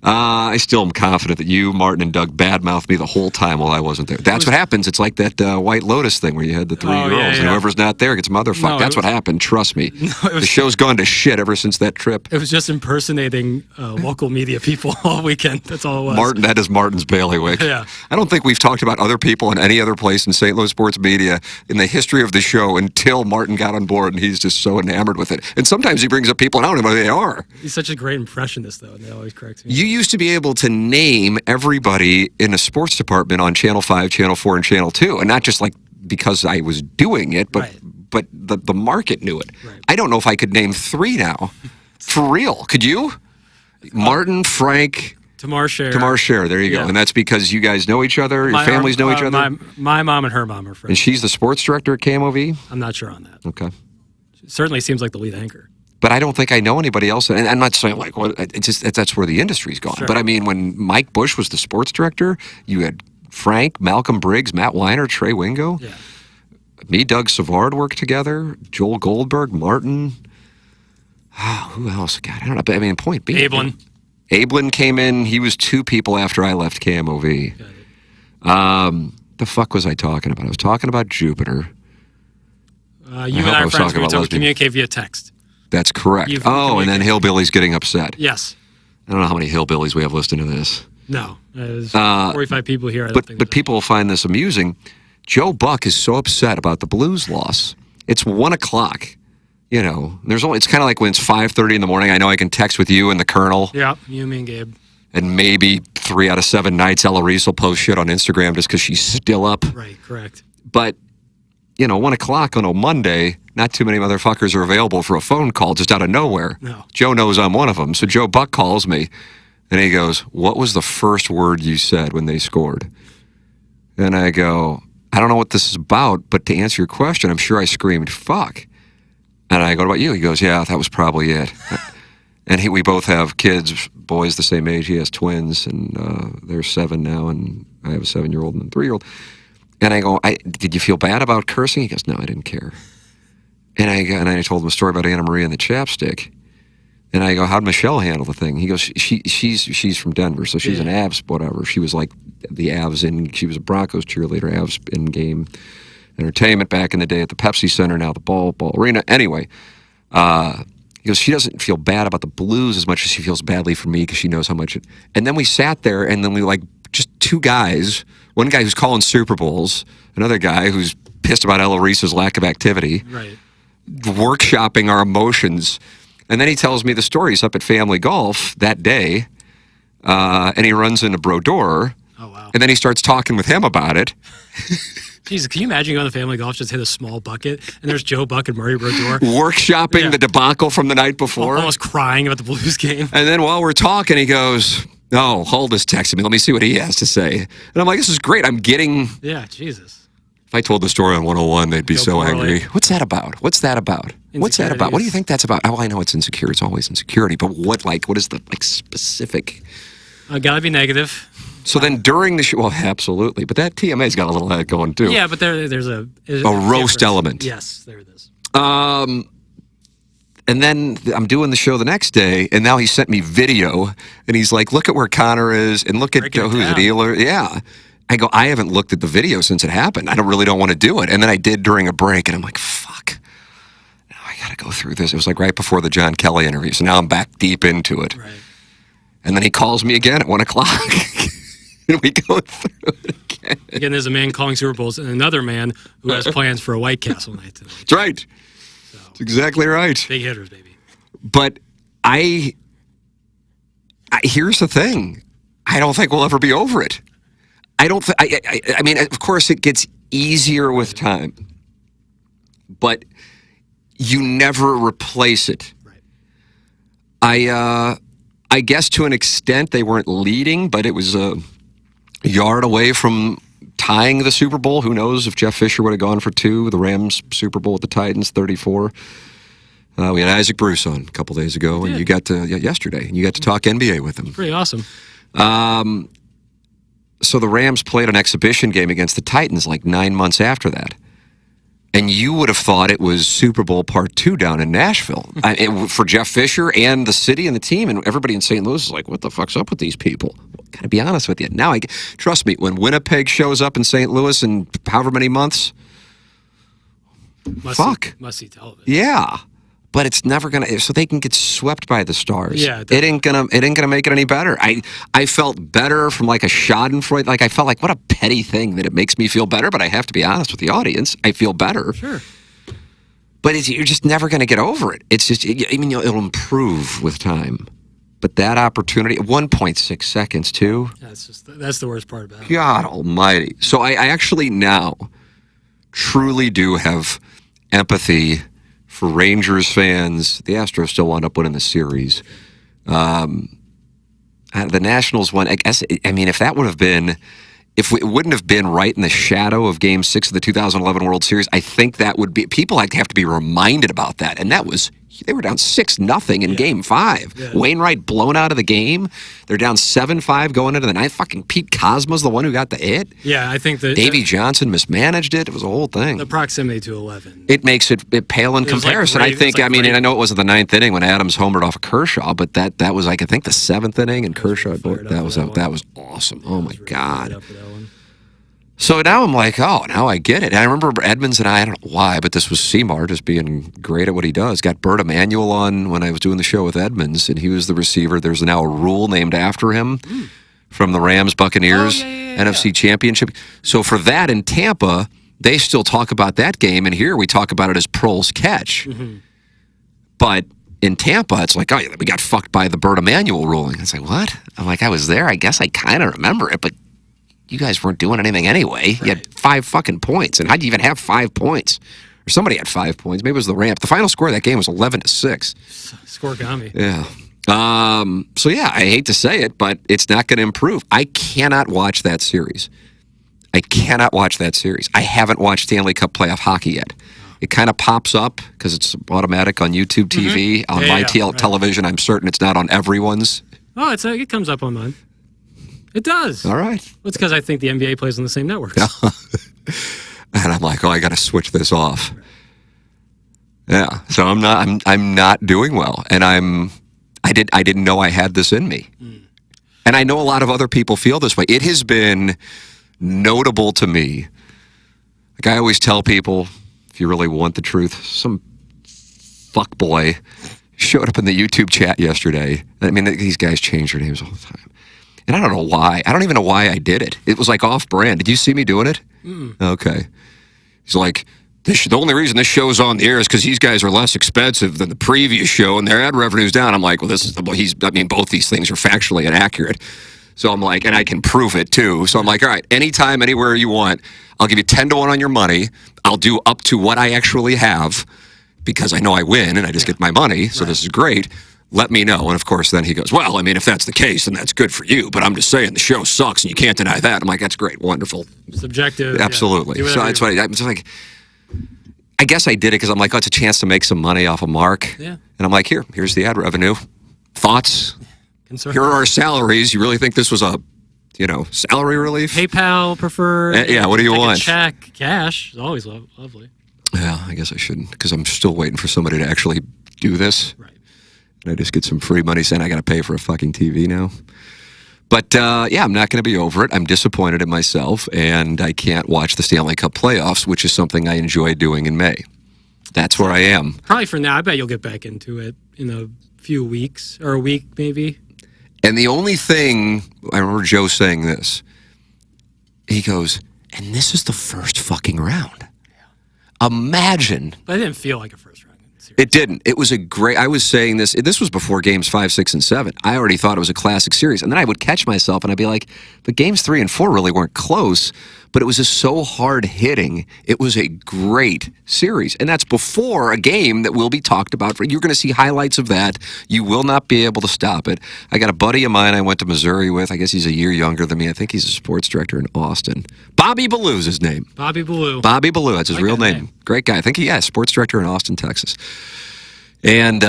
I still am confident that you, Martin, and Doug badmouthed me the whole time while I wasn't there. That's what happens. It's like that White Lotus thing where you had the 3 girls, and whoever's not there gets motherfucked. No, that's what happened. Trust me. The show's gone to shit ever since that trip. It was just impersonating local media people all weekend. That's all it was. Martin, that is Martin's bailiwick. Yeah. I don't think we've talked about other people in any other place in St. Louis sports media in the history of the show until Martin got on board, and he's just so enamored with it. And sometimes he brings up people, and I don't know who they are. He's such a great impressionist, though, and that always corrects me. You used to be able to name everybody in a sports department on Channel 5, Channel 4, and Channel 2, and not just like because I was doing it, but the market knew it. Right. I don't know if I could name 3 now. For real. Could you? Martin, Frank, Tamar Scher. There you go. And that's because you guys know each other, your families know each other? My mom and her mom are friends. And she's the sports director at KMOV? I'm not sure on that. Okay. She certainly seems like the lead anchor. But I don't think I know anybody else. And I'm not saying that's where the industry's gone. Sure. But I mean, when Mike Bush was the sports director, you had Frank, Malcolm Briggs, Matt Weiner, Trey Wingo. Yeah. Me, Doug Savard worked together. Joel Goldberg, Martin. Who else? God, I don't know. But I mean, point being. Ablin came in. He was 2 people after I left KMOV. The fuck was I talking about? I was talking about Jupiter. You and I are friends. We communicate via text. That's correct. And then hillbillies getting upset. Yes. I don't know how many hillbillies we have listening to this. No. There's 45 people here. But people will find this amusing. Joe Buck is so upset about the Blues loss. It's 1 o'clock. You know, it's kind of like when it's 5:30 in the morning. I know I can text with you and the Colonel. Yeah, you, me, and Gabe. And maybe 3 out of 7 nights, Ella Reese will post shit on Instagram just because she's still up. Right, correct. But, 1 o'clock on a Monday, not too many motherfuckers are available for a phone call just out of nowhere. No. Joe knows I'm one of them. So Joe Buck calls me, and he goes, "What was the first word you said when they scored?" And I go, "I don't know what this is about, but to answer your question, I'm sure I screamed, 'fuck.'" And I go, "What about you?" He goes, "Yeah, that was probably it." And we both have kids, boys the same age. He has twins, and they're 7 now, and I have a 7-year-old and a 3-year-old. And I go, "Did you feel bad about cursing?" He goes, "No, I didn't care." And I told him a story about Anna Maria and the chapstick. And I go, "How'd Michelle handle the thing?" He goes, she's from Denver, so she's an Avs whatever. She was like the Avs she was a Broncos cheerleader, Avs in-game entertainment back in the day at the Pepsi Center, now the Ball Arena. Anyway, he goes, she doesn't feel bad about the Blues as much as she feels badly for me because she knows how much it... And then we sat there, and then we just 2 guys, one guy who's calling Super Bowls, another guy who's pissed about Ella Reese's lack of activity, right, workshopping our emotions. And then he tells me the story. He's up at Family Golf that day, and he runs into Brodeur. Oh, wow. And then he starts talking with him about it. Jesus, can you imagine going to Family Golf, just hit a small bucket, and there's Joe Buck and Murray Brodeur Workshopping the debacle from the night before. almost crying about the Blues game. And then while we're talking, he goes, "Oh, Huldis texted me. Let me see what he has to say." And I'm like, "This is great. I'm getting..." Yeah, Jesus. If I told the story on 101, they'd be Go so poorly. angry. What's that about? What's that about? What's that about? What do you think that's about? Oh, I know it's insecure. It's always insecurity. But what is the specific... Gotta be negative. So then during the show, well, absolutely. But that TMA's got a little head going too. Yeah, but there's a roast element. Yes, there it is. And then I'm doing the show the next day, and now he sent me video, and he's like, "Look at where Connor is, and look at who's it, Ealer." Yeah. I go, "I haven't looked at the video since it happened. I don't want to do it." And then I did during a break, and I'm like, "Fuck. Now I got to go through this." It was like right before the John Kelly interview, so now I'm back deep into it. Right. And then he calls me again at 1 o'clock. And we go through it again. Again, there's a man calling Super Bowls and another man who has plans for a White Castle night tonight. That's right. So, That's exactly right. big hitters, baby. But here's the thing. I don't think we'll ever be over it. I mean, of course, it gets easier with time. But you never replace it. Right. I guess to an extent they weren't leading, but it was a yard away from tying the Super Bowl. Who knows if Jeff Fisher would have gone for 2, the Rams Super Bowl with the Titans, 34. We had Isaac Bruce on a couple days ago, and you got to yesterday, and you got to talk NBA with him. Pretty awesome. So the Rams played an exhibition game against the Titans like 9 months after that. And you would have thought it was Super Bowl Part 2 down in Nashville for Jeff Fisher and the city and the team, and everybody in St. Louis is like, "What the fuck's up with these people?" Got to be honest with you. Now, trust me, when Winnipeg shows up in St. Louis in however many months, Must see television. Yeah, but it's never gonna. So they can get swept by the Stars. Yeah, it ain't gonna make it any better. I felt better from like a Schadenfreude. Like I felt like what a petty thing that it makes me feel better. But I have to be honest with the audience. I feel better. Sure. But you're just never gonna get over it. It's just. I mean, it'll improve with time. But that opportunity, 1.6 seconds too. That's the worst part about it. God Almighty. So I actually now truly do have empathy for Rangers fans. The Astros still wound up winning the series. The Nationals won. I mean, if that would have been, if it wouldn't have been right in the shadow of Game 6 of the 2011 World Series, I think that would be, people have to be reminded about that. And that was, they were down 6-0 in Game 5. Yeah. Wainwright blown out of the game. They're down 7-5 going into the ninth. Fucking Pete Cosmo's the one who got the hit. Yeah, I think that Davey Johnson mismanaged it. It was a whole thing. The proximity to 11. It makes it pale in comparison. Like I know it wasn't the ninth inning when Adams homered off of Kershaw, but that was like I think the 7th inning, and Kershaw that was awesome. Yeah, oh my God. So now I'm like, oh, now I get it. And I remember Edmonds and I don't know why, but this was Seymour just being great at what he does. Got Bert Emanuel on when I was doing the show with Edmonds, and he was the receiver. There's now a rule named after him from the Rams-Buccaneers NFC Championship. So for that in Tampa, they still talk about that game, and here we talk about it as Prohl's catch. Mm-hmm. But in Tampa, it's like, oh, yeah, we got fucked by the Bert Emanuel ruling. It's like, what? I'm like, I was there. I guess I kind of remember it, but you guys weren't doing anything anyway. Right. You had 5 fucking points. And how'd you even have 5 points? Or somebody had 5 points. Maybe it was the Rams. The final score of that game was 11-6. Scoregami. Yeah. So, yeah, I hate to say it, but it's not going to improve. I cannot watch that series. I haven't watched Stanley Cup playoff hockey yet. It kind of pops up because it's automatic on YouTube TV. On my television, I'm certain it's not on everyone's. Oh, it comes up on mine. It does. All right. Well, it's because I think the NBA plays on the same networks. And I'm like, I got to switch this off. Yeah. So I'm not doing well, and I didn't know I had this in me. And I know a lot of other people feel this way. It has been notable to me. Like I always tell people, if you really want the truth, some fuckboy showed up in the YouTube chat yesterday. I mean, these guys change their names all the time. And I don't know why. I don't even know why I did it. It was like off-brand. Did you see me doing it? Okay. He's like, the only reason this show's on the air is because these guys are less expensive than the previous show and their ad revenue's down. I'm like, well, both these things are factually inaccurate. So I'm like, and I can prove it too. So I'm like, all right, anytime, anywhere you want, I'll give you 10-1 on your money. I'll do up to what I actually have because I know I win and I just get my money. So this is great. Let me know. And of course, then he goes, well, I mean, if that's the case, then that's good for you. But I'm just saying the show sucks and you can't deny that. I'm like, that's great. Wonderful. Subjective. Absolutely. So that's why I'm just like, I guess I did it because I'm like, oh, it's a chance to make some money off of Mark. Yeah. And I'm like, here's the ad revenue. Thoughts? Concern. Here are our salaries. You really think this was a, salary relief? PayPal preferred. Yeah, what do you want? Check, cash is always lovely. Yeah, I guess I shouldn't because I'm still waiting for somebody to actually do this. Right. And I just get some free money saying I got to pay for a fucking TV now. But, I'm not going to be over it. I'm disappointed in myself, and I can't watch the Stanley Cup playoffs, which is something I enjoy doing in May. That's where I am. Probably for now. I bet you'll get back into it in a few weeks or a week maybe. And the only thing, I remember Joe saying this, he goes, and this is the first fucking round. Yeah. Imagine. But it didn't feel like a first round series. It didn't. It was I was saying this was before games 5, 6, and 7. I already thought it was a classic series. And then I would catch myself and I'd be like, but games 3 and 4 really weren't close, but it was just so hard hitting. It was a great series. And that's before a game that will be talked about. You're going to see highlights of that. You will not be able to stop it. I got a buddy of mine I went to Missouri with. I guess he's a year younger than me. I think he's a sports director in Austin. Bobby Ballou's his name. Bobby Ballou. Bobby Ballou. That's his real name. Great guy. I think sports director in Austin, Texas. And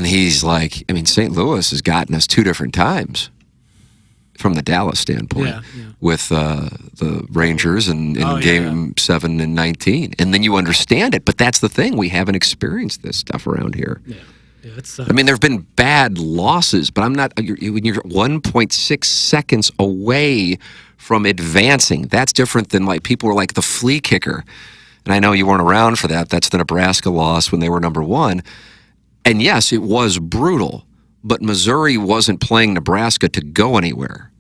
he's like, I mean, St. Louis has gotten us 2 different times from the Dallas standpoint with the Rangers in game 7 and 19. And then you understand it. But that's the thing. We haven't experienced this stuff around here. Yeah. I mean, there have been bad losses, but when you're 1.6 seconds away from advancing, that's different than like people were like the flea kicker. And I know you weren't around for that. That's the Nebraska loss when they were number 1. And yes, it was brutal, but Missouri wasn't playing Nebraska to go anywhere.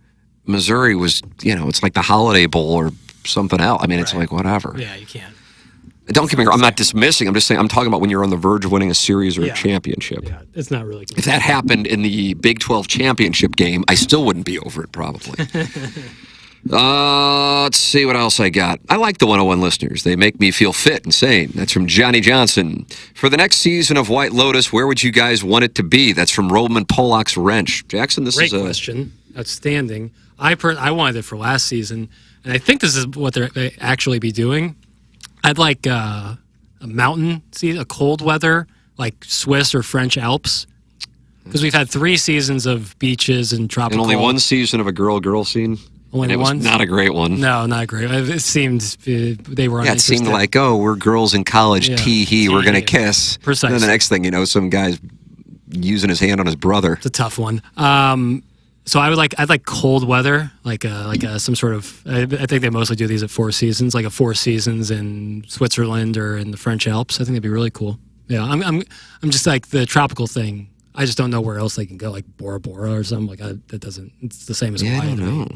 Missouri was, it's like the Holiday Bowl or something else. I mean, it's like whatever. Yeah, you can't. Don't get me wrong. I'm not dismissing. I'm just saying I'm talking about when you're on the verge of winning a series or a championship. Yeah, it's not really. If that happened in the Big 12 championship game, I still wouldn't be over it probably. Let's see what else I got. I like the 101 listeners. They make me feel fit and sane. That's from Johnny Johnson. For the next season of White Lotus, where would you guys want it to be? That's from Roman Pollock's Wrench. Jackson, this is a... Great question. Outstanding. I wanted it for last season, and I think this is what they actually be doing. I'd like a mountain, a cold weather, like Swiss or French Alps. Because we've had 3 seasons of beaches and tropical. And only 1 season of a girl scene. Only and one? It was not a great one. No, not great. It seemed they were uninterested. Yeah, it seemed like, we're girls in college, tee-hee, we're going to kiss. Precisely. And then the next thing you know, some guy's using his hand on his brother. It's a tough one. So I'd like cold weather, like some sort of. I think they mostly do these at 4 seasons, like a 4 seasons in Switzerland or in the French Alps. I think that'd be really cool. Yeah, I'm just like the tropical thing. I just don't know where else they can go, like Bora Bora or something like that. That doesn't. It's the same as Hawaii. I don't know.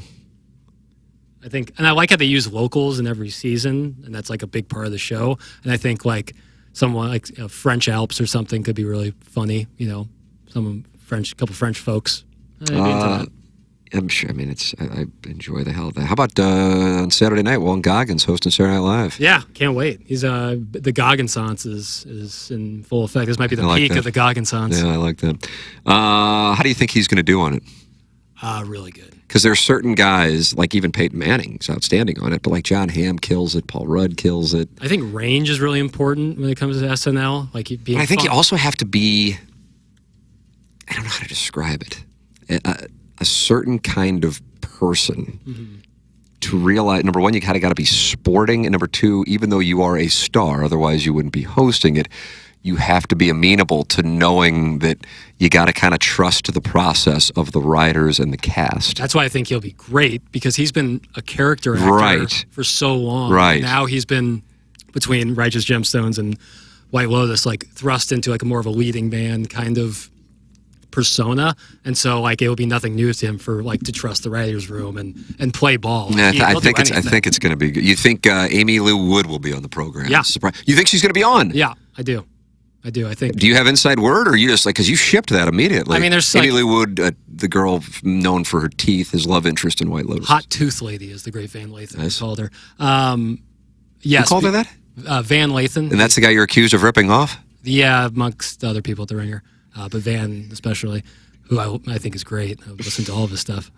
I think, and I like how they use locals in every season, and that's like a big part of the show. And I think like someone like French Alps or something could be really funny. Couple French folks. I'd be into that. I'm sure. I mean, I enjoy the hell of that. How about on Saturday night, Walton Goggins hosting Saturday Night Live? Yeah, can't wait. He's the Goggins-sance is in full effect. This might be the peak of the Goggins-sance. Yeah, I like that. How do you think he's going to do on it? Really good. Because there's certain guys, like even Peyton Manning's outstanding on it, but like John Hamm kills it, Paul Rudd kills it. I think range is really important when it comes to SNL. Like being. I think fun. you also have to be. I don't know how to describe it. A certain kind of person to realize, number one, you kind of got to be sporting, and number two, even though you are a star, otherwise you wouldn't be hosting it, you have to be amenable to knowing that you got to kind of trust the process of the writers and the cast. That's why I think he'll be great, because he's been a character actor for so long. Right. Now he's been, between Righteous Gemstones and White Lotus, like thrust into like more of a leading man kind of persona, and so like it will be nothing new to him for like to trust the writers' room and play ball. Yeah, I think it's going to be good. You think Amy Lou Wood will be on the program? Yeah. You think she's going to be on? Yeah, I do. I think. Do you have inside word, or you just like, because you shipped that immediately? I mean, there's Amy Lou Wood, the girl known for her teeth, his love interest in White Lotus. Hot Tooth Lady, as the great Van Lathan called her. You Yes, called her that? Van Lathan. And that's the guy you're accused of ripping off? Yeah, amongst other people at the Ringer. But Van especially, who I think is great. I've listened to all of his stuff.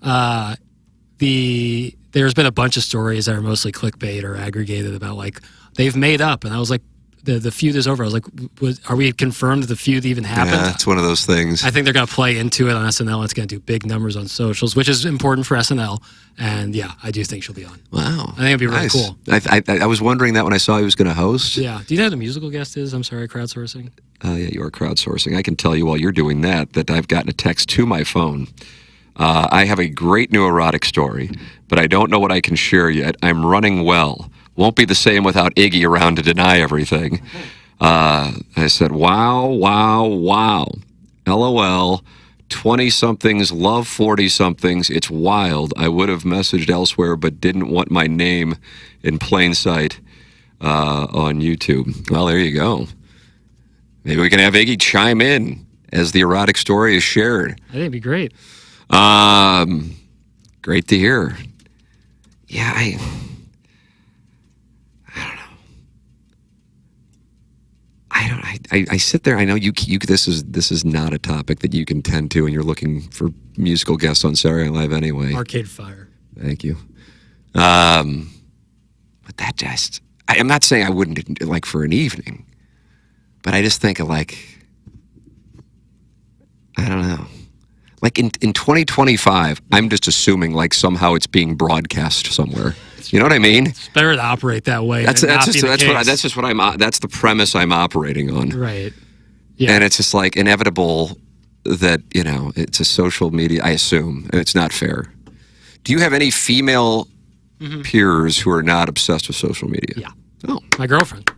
There's been a bunch of stories that are mostly clickbait or aggregated about like they've made up, and I was like, the feud is over. I was like, are we confirmed that the feud even happened? Yeah, it's one of those things. I think they're going to play into it on SNL, and it's going to do big numbers on socials, which is important for SNL. And yeah, I do think she'll be on. Wow. I think it'd be really cool. I was wondering that when I saw he was going to host. Yeah. Do you know who the musical guest is? I'm sorry, crowdsourcing. Yeah, you are crowdsourcing. I can tell you while you're doing that I've gotten a text to my phone. I have a great new erotic story, but I don't know what I can share yet. I'm running well. Won't be the same without Iggy around to deny everything. I said, wow. LOL. 20-somethings love 40-somethings. It's wild. I would have messaged elsewhere, but didn't want my name in plain sight on YouTube. Well, there you go. Maybe we can have Iggy chime in as the erotic story is shared. I think it'd be great. Great to hear. Yeah, I don't know. I sit there. I know you. This is not a topic that you can tend to, and you're looking for musical guests on Saturday Night Live anyway. Arcade Fire. Thank you. But that just. I'm not saying I wouldn't like for an evening, but I just think of like. I don't know. Like in 2025, I'm just assuming like somehow it's being broadcast somewhere. You know what I mean? It's better to operate that way. That's the premise I'm operating on. Right. Yeah. And it's just like inevitable that, it's a social media, I assume, and it's not fair. Do you have any female peers who are not obsessed with social media? Yeah. Oh. My girlfriend.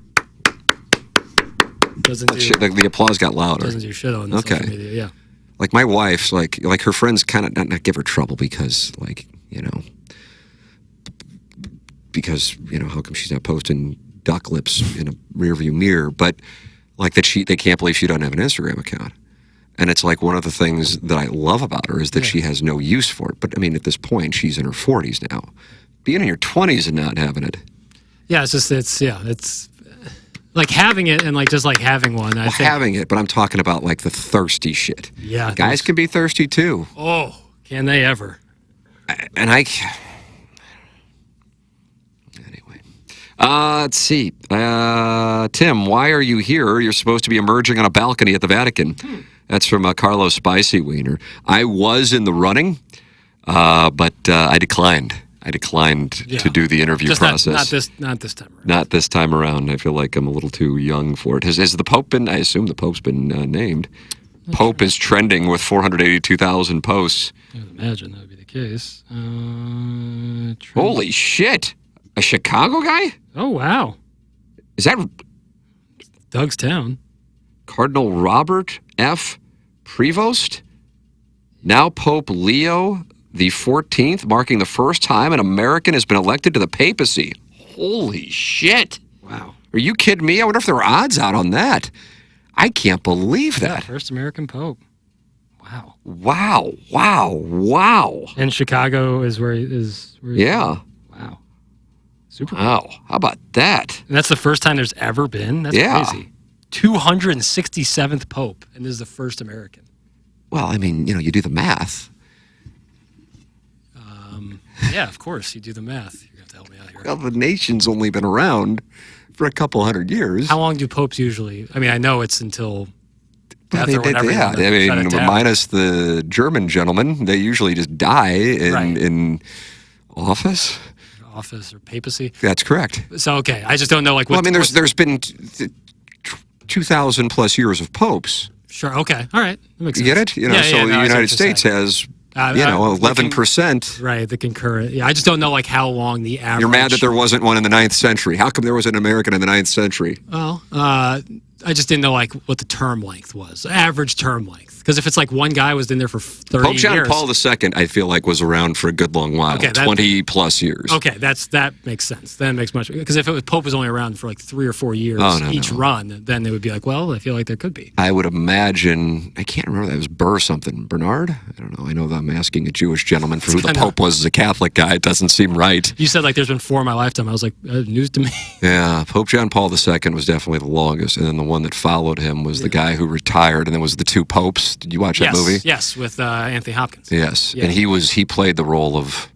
The applause got louder. Doesn't do shit on social media, yeah. Like my wife's like her friends kind of not give her trouble because because how come she's not posting duck lips in a rearview mirror, but like that they can't believe she doesn't have an Instagram account. And it's like one of the things that I love about her is that she has no use for it. But I mean, at this point, she's in her 40s now. Being in your 20s and not having it. Yeah, it's like having it and like just like having one. I think having it, but I'm talking about like the thirsty shit. Yeah, guys can be thirsty too. Oh, can they ever? Anyway, let's see. Tim, why are you here? You're supposed to be emerging on a balcony at the Vatican. That's from Carlos Spicy Wiener. I was in the running, but I declined. To do the interview process. Not this time around. Not this time around. I feel like I'm a little too young for it. Has the Pope been? I assume the Pope's been named. Pope is trending with 482,000 posts. I would imagine that would be the case. Holy shit! A Chicago guy? Oh wow! Is that Doug's town? Cardinal Robert F. Prevost, now Pope Leo the 14th, marking the first time an American has been elected to the papacy. Holy shit! Wow. Are you kidding me? I wonder if there are odds out on that. I can't believe Yeah, that. first American Pope. Wow. Wow. And Chicago is where he is. Yeah. Wow. Super. Wow. How about that? And that's the first time there's ever been? That's crazy. 267th Pope, and this is the first American. Well, I mean, you do the math. Yeah, of course. You do the math. You're going to have to help me out here. Well, the nation's only been around for a couple hundred years. How long do popes usually? I mean, I know it's until death or whenever. Yeah, I mean, minus the German gentlemen, they usually just die in office. Office or papacy. That's correct. So okay, I just don't know. Like, well, I mean, there's been 2,000 plus years of popes. Sure. Okay. All right. That makes sense. You get it? So the United States has 11%. Right, the concurrent. Yeah, I just don't know like how long the average. You're mad that there wasn't one in the 9th century. How come there was an American in the 9th century? Well, I just didn't know like what the term length was, average term length. Because if it's like one guy was in there for 30 Pope John years. Paul II, I feel like, was around for a good long while, 20 plus years. Okay, that makes sense. That makes much, because if Pope was only around for like 3 or 4 years each run, then they would be like, well, I feel like there could be. I would imagine, I can't remember, that was Burr something. Bernard? I don't know. I know that I'm asking a Jewish gentleman for who the Pope was as a Catholic guy. It doesn't seem right. You said like there's been 4 in my lifetime. I was like, news to me. Yeah, Pope John Paul II was definitely the longest, and then the one that followed him was the guy who retired, and then was the 2 popes. Did you watch that movie? Yes, with Anthony Hopkins. Yes, and he played the role of,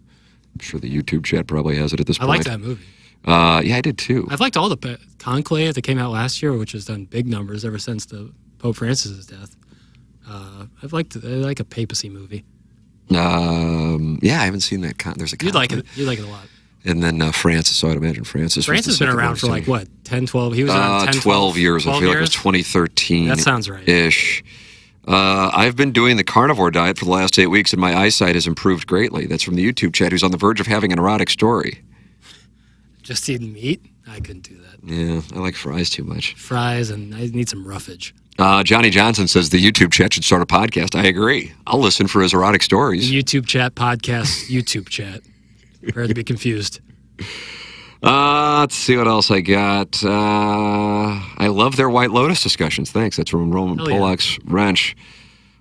I'm sure the YouTube chat probably has it at this point. I liked that movie. Yeah, I did too. I've liked all the Conclave that came out last year, which has done big numbers ever since the Pope Francis's death. I like a papacy movie. Yeah, I haven't seen that. There's a You'd like it. You'd like it a lot. And then Francis, so I'd imagine Francis has been around for like, what, 10, 12? He was around 10, 12 years. 12 I feel years? like it was 2013. That sounds right. Ish. I've been doing the carnivore diet for the last 8 weeks, and my eyesight has improved greatly. That's from the YouTube chat, who's on the verge of having an erotic story. Just eating meat? I couldn't do that. Yeah, I like fries too much. Fries, and I need some roughage. Johnny Johnson says the YouTube chat should start a podcast. I agree. I'll listen for his erotic stories. The YouTube chat podcast, YouTube chat. Prepare to be confused. Let's see what else I got. I love their White Lotus discussions. Thanks. That's from Roman Polak's Wrench.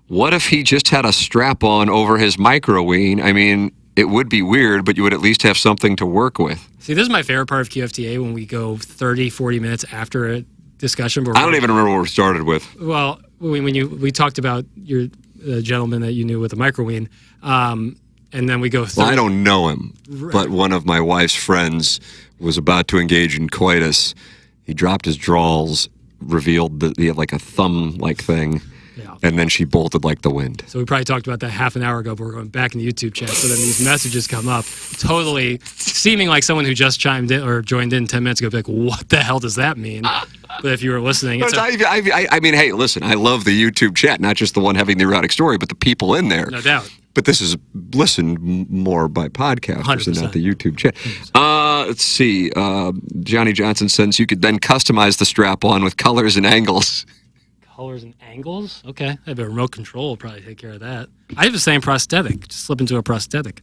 What if he just had a strap-on over his microween? I mean, it would be weird, but you would at least have something to work with. See, this is my favorite part of QFTA, when we go 30, 40 minutes after a discussion. I don't even remember what we started with. Well, when we talked about your gentleman that you knew with the microween, and then we go through. Well, I don't know him, but one of my wife's friends was about to engage in coitus. He dropped his drawers, revealed that he had like a thumb-like thing, and then she bolted like the wind. So we probably talked about that half an hour ago, but we're going back in the YouTube chat. So then these messages come up, totally seeming like someone who just chimed in or joined in 10 minutes ago, be like, what the hell does that mean? But if you were listening, I mean, hey, listen, I love the YouTube chat, not just the one having the erotic story, but the people in there. No doubt. But this is listened more by podcasters and not the YouTube chat. Let's see. Johnny Johnson says you could then customize the strap-on with colors and angles. Colors and angles? Okay. I have a remote control. Will probably take care of that. I have the same prosthetic. Just slip into a prosthetic.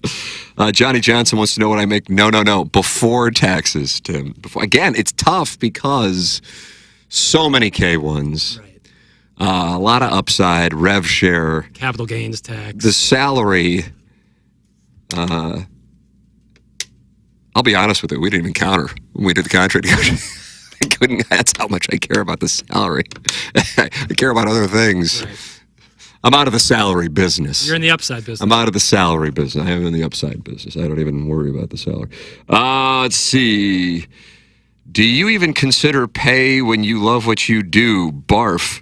Johnny Johnson wants to know what I make. No. Before taxes, Tim. Again, it's tough because so many K1s. Right. A lot of upside, rev share. Capital gains tax. The salary, I'll be honest with you, we didn't even counter when we did the contract. That's how much I care about the salary. I care about other things. Right. I'm out of the salary business. You're in the upside business. I'm out of the salary business. I am in the upside business. I don't even worry about the salary. Let's see. Do you even consider pay when you love what you do? Barf.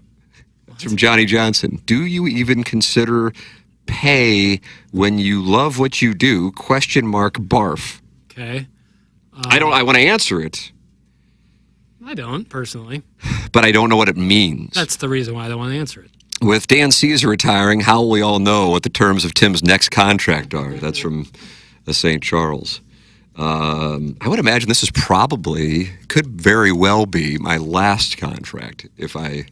From Johnny Johnson. Do you even consider pay when you love what you do? ? Barf. Okay. I want to answer it. I don't, personally. But I don't know what it means. That's the reason why I don't want to answer it. With Dan Caesar retiring, how will we all know what the terms of Tim's next contract are? That's from the St. Charles. I would imagine this is could very well be my last contract if I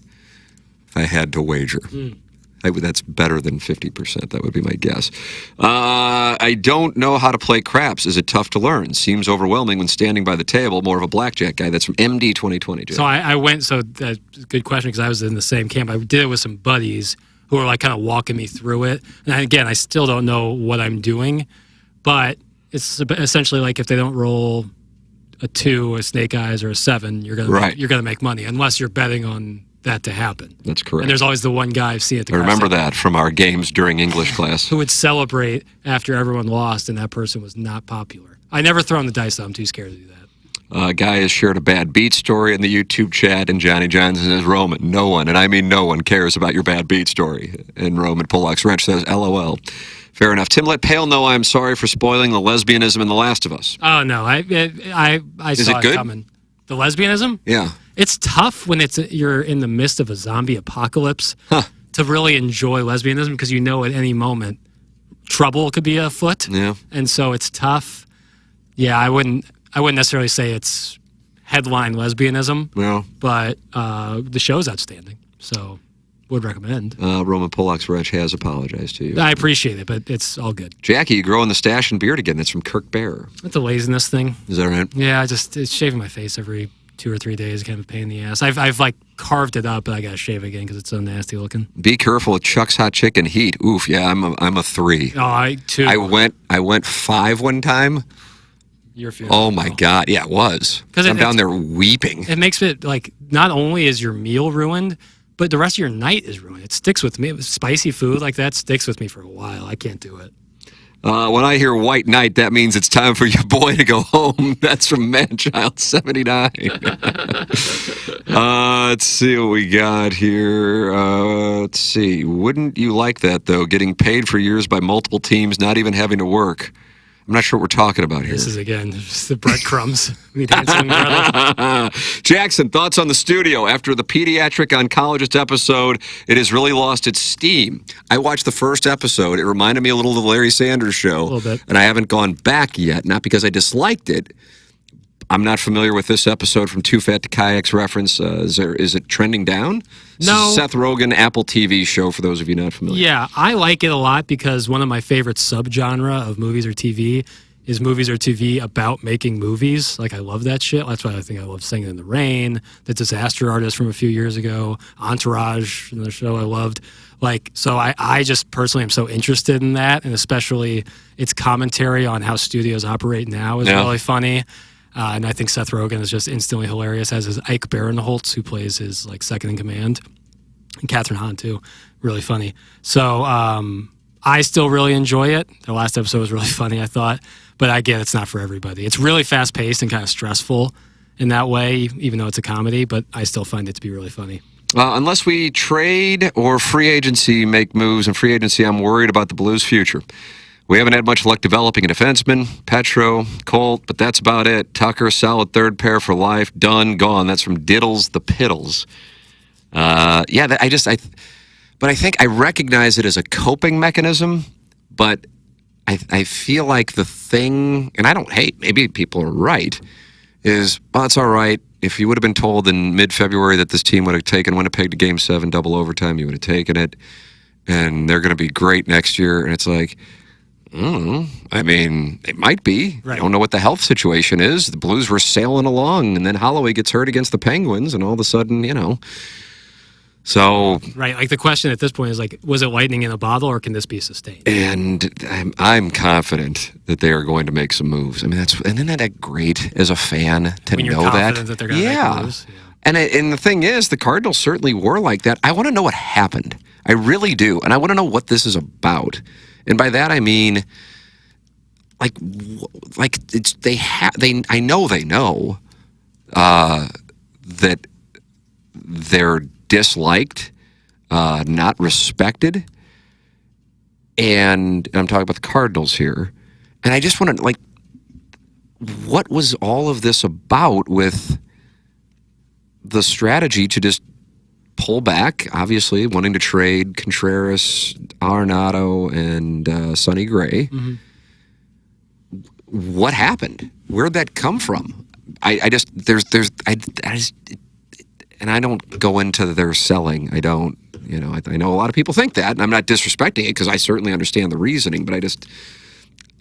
had to wager. That's better than 50%. That would be my guess. I don't know how to play craps. Is it tough to learn? Seems overwhelming when standing by the table. More of a blackjack guy. That's from MD 2020. Jay. So I went. So that's a good question because I was in the same camp. I did it with some buddies who were like kind of walking me through it. And again, I still don't know what I'm doing, but it's essentially like if they don't roll a 2, a snake eyes, or a 7, you're gonna make money unless you're betting on that to happen. That's correct. And there's always the one guy I've seen at the I remember that from our games during English class. who would celebrate after everyone lost, and that person was not popular. I never throw on the dice, though. I'm too scared to do that. A guy has shared a bad beat story in the YouTube chat, and Johnny Johnson says, Roman, no one, and I mean no one, cares about your bad beat story. And Roman Pollock's Wrench says, LOL. Fair enough. Tim, let Pale know I'm sorry for spoiling the lesbianism in The Last of Us. Oh, no. I saw it coming. The lesbianism? Yeah. It's tough when you're in the midst of a zombie apocalypse to really enjoy lesbianism because you know at any moment trouble could be afoot. Yeah. And so it's tough. Yeah, I wouldn't necessarily say it's headline lesbianism. Well, but the show's outstanding. So would recommend. Roman Pollock's Wrench has apologized to you. I appreciate it, but it's all good. Jackie, you growing the stash and beard again. That's from Kirk Bear. It's a laziness thing. Is that right? Yeah, it's shaving my face every 2 or 3 days, kind of a pain in the ass. I've like carved it up, but I gotta shave again because it's so nasty looking. Be careful with Chuck's Hot Chicken heat. Oof, yeah, I'm a 3. Oh, 2. I went 5 one time. You're feeling. Oh my God, yeah, it was. Because I'm down there weeping. It makes it like not only is your meal ruined, but the rest of your night is ruined. It sticks with me. Spicy food like that sticks with me for a while. I can't do it. When I hear White Knight, that means it's time for your boy to go home. That's from Manchild79. Let's see what we got here. Let's see. Wouldn't you like that, though? Getting paid for years by multiple teams, not even having to work. I'm not sure what we're talking about here. This is, again, just the breadcrumbs. We dancing, brother. Jackson, thoughts on the studio? After the pediatric oncologist episode, it has really lost its steam. I watched the first episode. It reminded me a little of the Larry Sanders Show. A little bit. And I haven't gone back yet, not because I disliked it. I'm not familiar with this episode from Too Fat to Kayak's reference. Is it trending down? No. Seth Rogen, Apple TV show, for those of you not familiar. Yeah, I like it a lot because one of my favorite subgenre of movies or TV is movies or TV about making movies. Like, I love that shit. That's why I think I love Singing in the Rain, The Disaster Artist from a few years ago, Entourage, another show I loved. Like, so I just personally am so interested in that, and especially its commentary on how studios operate now is really funny. And I think Seth Rogen is just instantly hilarious, as is Ike Barinholtz, who plays his like second in command, and Catherine Hahn too, really funny. So I still really enjoy it. The last episode was really funny, I thought, but I get it's not for everybody. It's really fast paced and kind of stressful in that way, even though it's a comedy. But I still find it to be really funny. Unless we trade or free agency make moves in free agency, I'm worried about the Blues' future. We haven't had much luck developing a defenseman, Petro, Colt, but that's about it. Tucker, solid third pair for life. Done, gone. That's from Diddles the Piddles. But I think I recognize it as a coping mechanism, but I feel like the thing, and I don't hate, maybe people are right, is, well, it's all right. If you would have been told in mid-February that this team would have taken Winnipeg to Game 7, double overtime, you would have taken it, and they're going to be great next year, and it's like, I mean, it might be. Right. I don't know what the health situation is. The Blues were sailing along, and then Holloway gets hurt against the Penguins, and all of a sudden, So right, like the question at this point is like, was it lightning in a bottle, or can this be sustained? And I'm confident that they are going to make some moves. I mean, isn't that great as a fan to when you're know confident that they're going to make moves? Yeah. And the thing is, the Cardinals certainly were like that. I want to know what happened. I really do, and I want to know what this is about. And by that I mean, like it's I know they know that they're disliked, not respected, and I'm talking about the Cardinals here. And I just want to, like, what was all of this about with the strategy to just pull back, obviously wanting to trade Contreras, Arenado, and Sonny Gray? Mm-hmm. What happened? Where'd that come from? I just and I don't go into their selling. I don't, I know a lot of people think that, and I'm not disrespecting it because I certainly understand the reasoning, but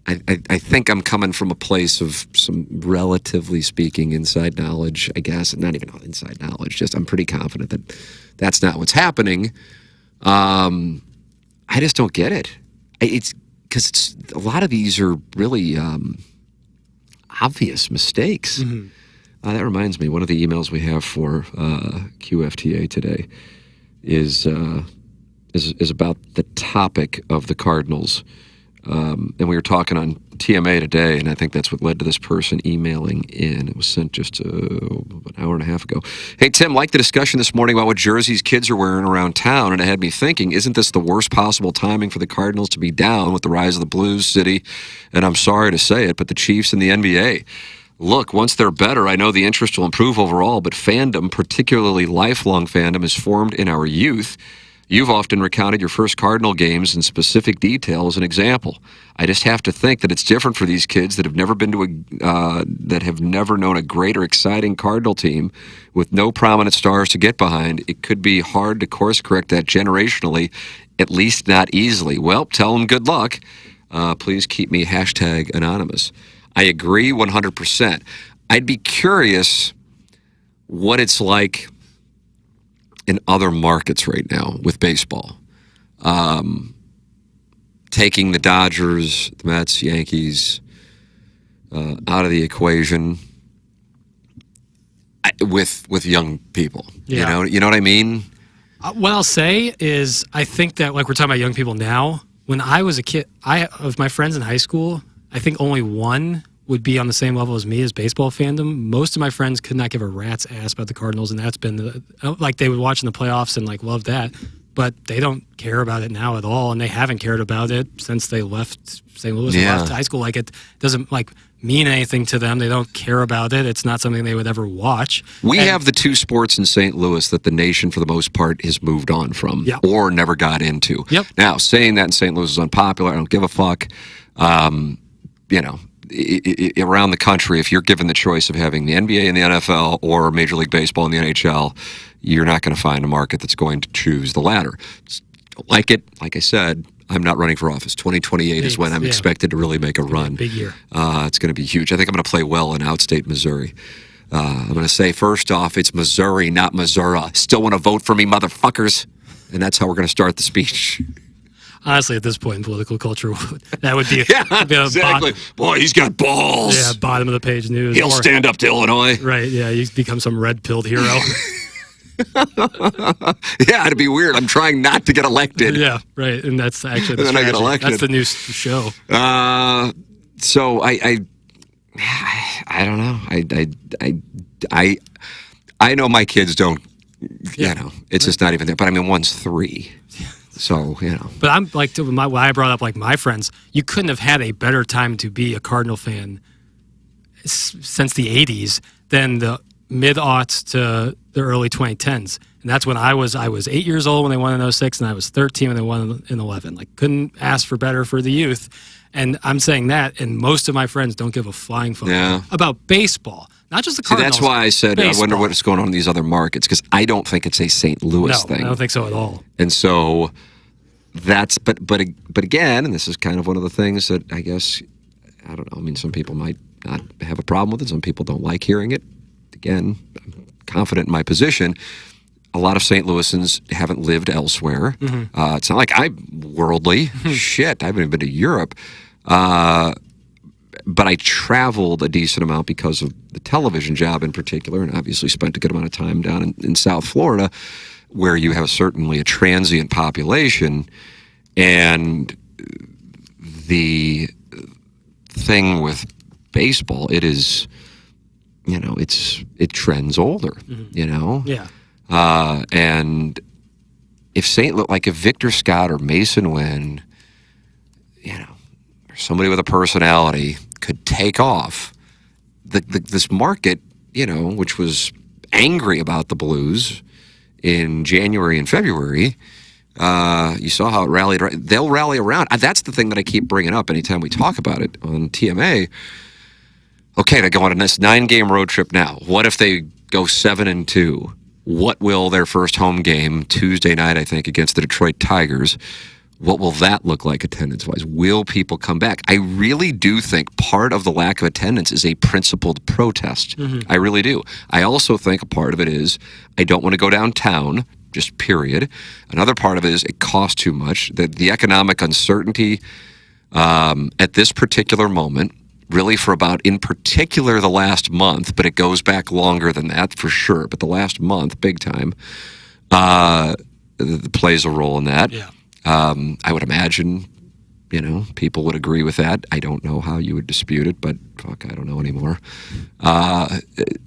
I think I'm coming from a place of some, relatively speaking, inside knowledge, I guess. Not even inside knowledge, just I'm pretty confident that that's not what's happening. I just don't get it. It's because a lot of these are really obvious mistakes. Mm-hmm. That reminds me, one of the emails we have for QFTA today is about the topic of the Cardinals. And we were talking on TMA today, and I think that's what led to this person emailing in. It was sent just an hour and a half ago. Hey, Tim, like the discussion this morning about what jerseys kids are wearing around town, and it had me thinking, isn't this the worst possible timing for the Cardinals to be down with the rise of the Blues City? And I'm sorry to say it, but the Chiefs and the NBA. Look, once they're better, I know the interest will improve overall, but fandom, particularly lifelong fandom, is formed in our youth. You've often recounted your first Cardinal games in specific detail as an example. I just have to think that it's different for these kids that have never been to that have never known a great or exciting Cardinal team with no prominent stars to get behind. It could be hard to course correct that generationally, at least not easily. Well, tell them good luck. Please keep me #anonymous. I agree 100%. I'd be curious what it's like in other markets right now with baseball. Taking the Dodgers, the Mets, Yankees out of the equation with young people. Yeah. You know what I mean? What I'll say is I think that, like we're talking about young people now, when I was a kid, of my friends in high school, I think only one would be on the same level as me as baseball fandom. Most of my friends could not give a rat's ass about the Cardinals, and that's been like they would watch in the playoffs and like love that, but they don't care about it now at all, and they haven't cared about it since they left St. Louis and left high school. Like it doesn't like mean anything to them. They don't care about it. It's not something they would ever watch. We have the two sports in St. Louis that the nation, for the most part, has moved on from or never got into. Yep. Now, saying that in St. Louis is unpopular. I don't give a fuck. Around the country, if you're given the choice of having the NBA and the NFL or Major League Baseball and the NHL, you're not going to find a market that's going to choose the latter. Like I said, I'm not running for office. 2028 is when I'm expected to really make a run. Big year. It's going to be huge. I think I'm going to play well in outstate Missouri. I'm going to say, first off, it's Missouri, not Missouri. Still want to vote for me, motherfuckers. And that's how we're going to start the speech. Honestly, at this point in political culture, that would be, exactly. Boy, he's got balls. Yeah, bottom of the page news. He'll stand up to Illinois. Right, yeah, you become some red-pilled hero. Yeah, it'd be weird. I'm trying not to get elected. Yeah, right, and that's actually the and then I get elected. That's the new show. So I don't know. I know my kids don't. You know, it's just not even there. But I mean, one's 3. So, But I'm like, why I brought up like my friends, you couldn't have had a better time to be a Cardinal fan since the 80s than the mid-aughts to the early 2010s. And that's when I was 8 years old when they won in 06, and I was 13 when they won in 11. Like, couldn't ask for better for the youth. And I'm saying that, and most of my friends don't give a flying fuck about baseball. Not just the Cardinals. See, that's why I said baseball. I wonder what's going on in these other markets, because I don't think it's a St. Louis thing. I don't think so at all. And so that's, but again, and this is kind of one of the things that I guess, I don't know, I mean, some people might not have a problem with it. Some people don't like hearing it. Again, I'm confident in my position. A lot of St. Louisans haven't lived elsewhere. Mm-hmm. It's not like I'm worldly. Shit, I haven't even been to Europe. But I traveled a decent amount because of the television job in particular, and obviously spent a good amount of time down in South Florida, where you have certainly a transient population. And the thing with baseball, it is, it trends older, Yeah. And if if Victor Scott or Mason Wynn, or somebody with a personality could take off, this market, which was angry about the Blues in January and February, you saw how it rallied. They'll rally around. That's the thing that I keep bringing up anytime we talk about it on TMA. Okay, they go on this 9-game road trip now. What if they go 7-2? what will their first home game, Tuesday night, I think, against the Detroit Tigers, what will that look like attendance-wise? Will people come back? I really do think part of the lack of attendance is a principled protest. I really do. I also think a part of it is I don't want to go downtown, just period. Another part of it is it costs too much. The economic uncertainty at this particular moment, really for about, in particular, the last month, but it goes back longer than that for sure, but the last month, big time, plays a role in that. Yeah. I would imagine, people would agree with that. I don't know how you would dispute it, but fuck, I don't know anymore.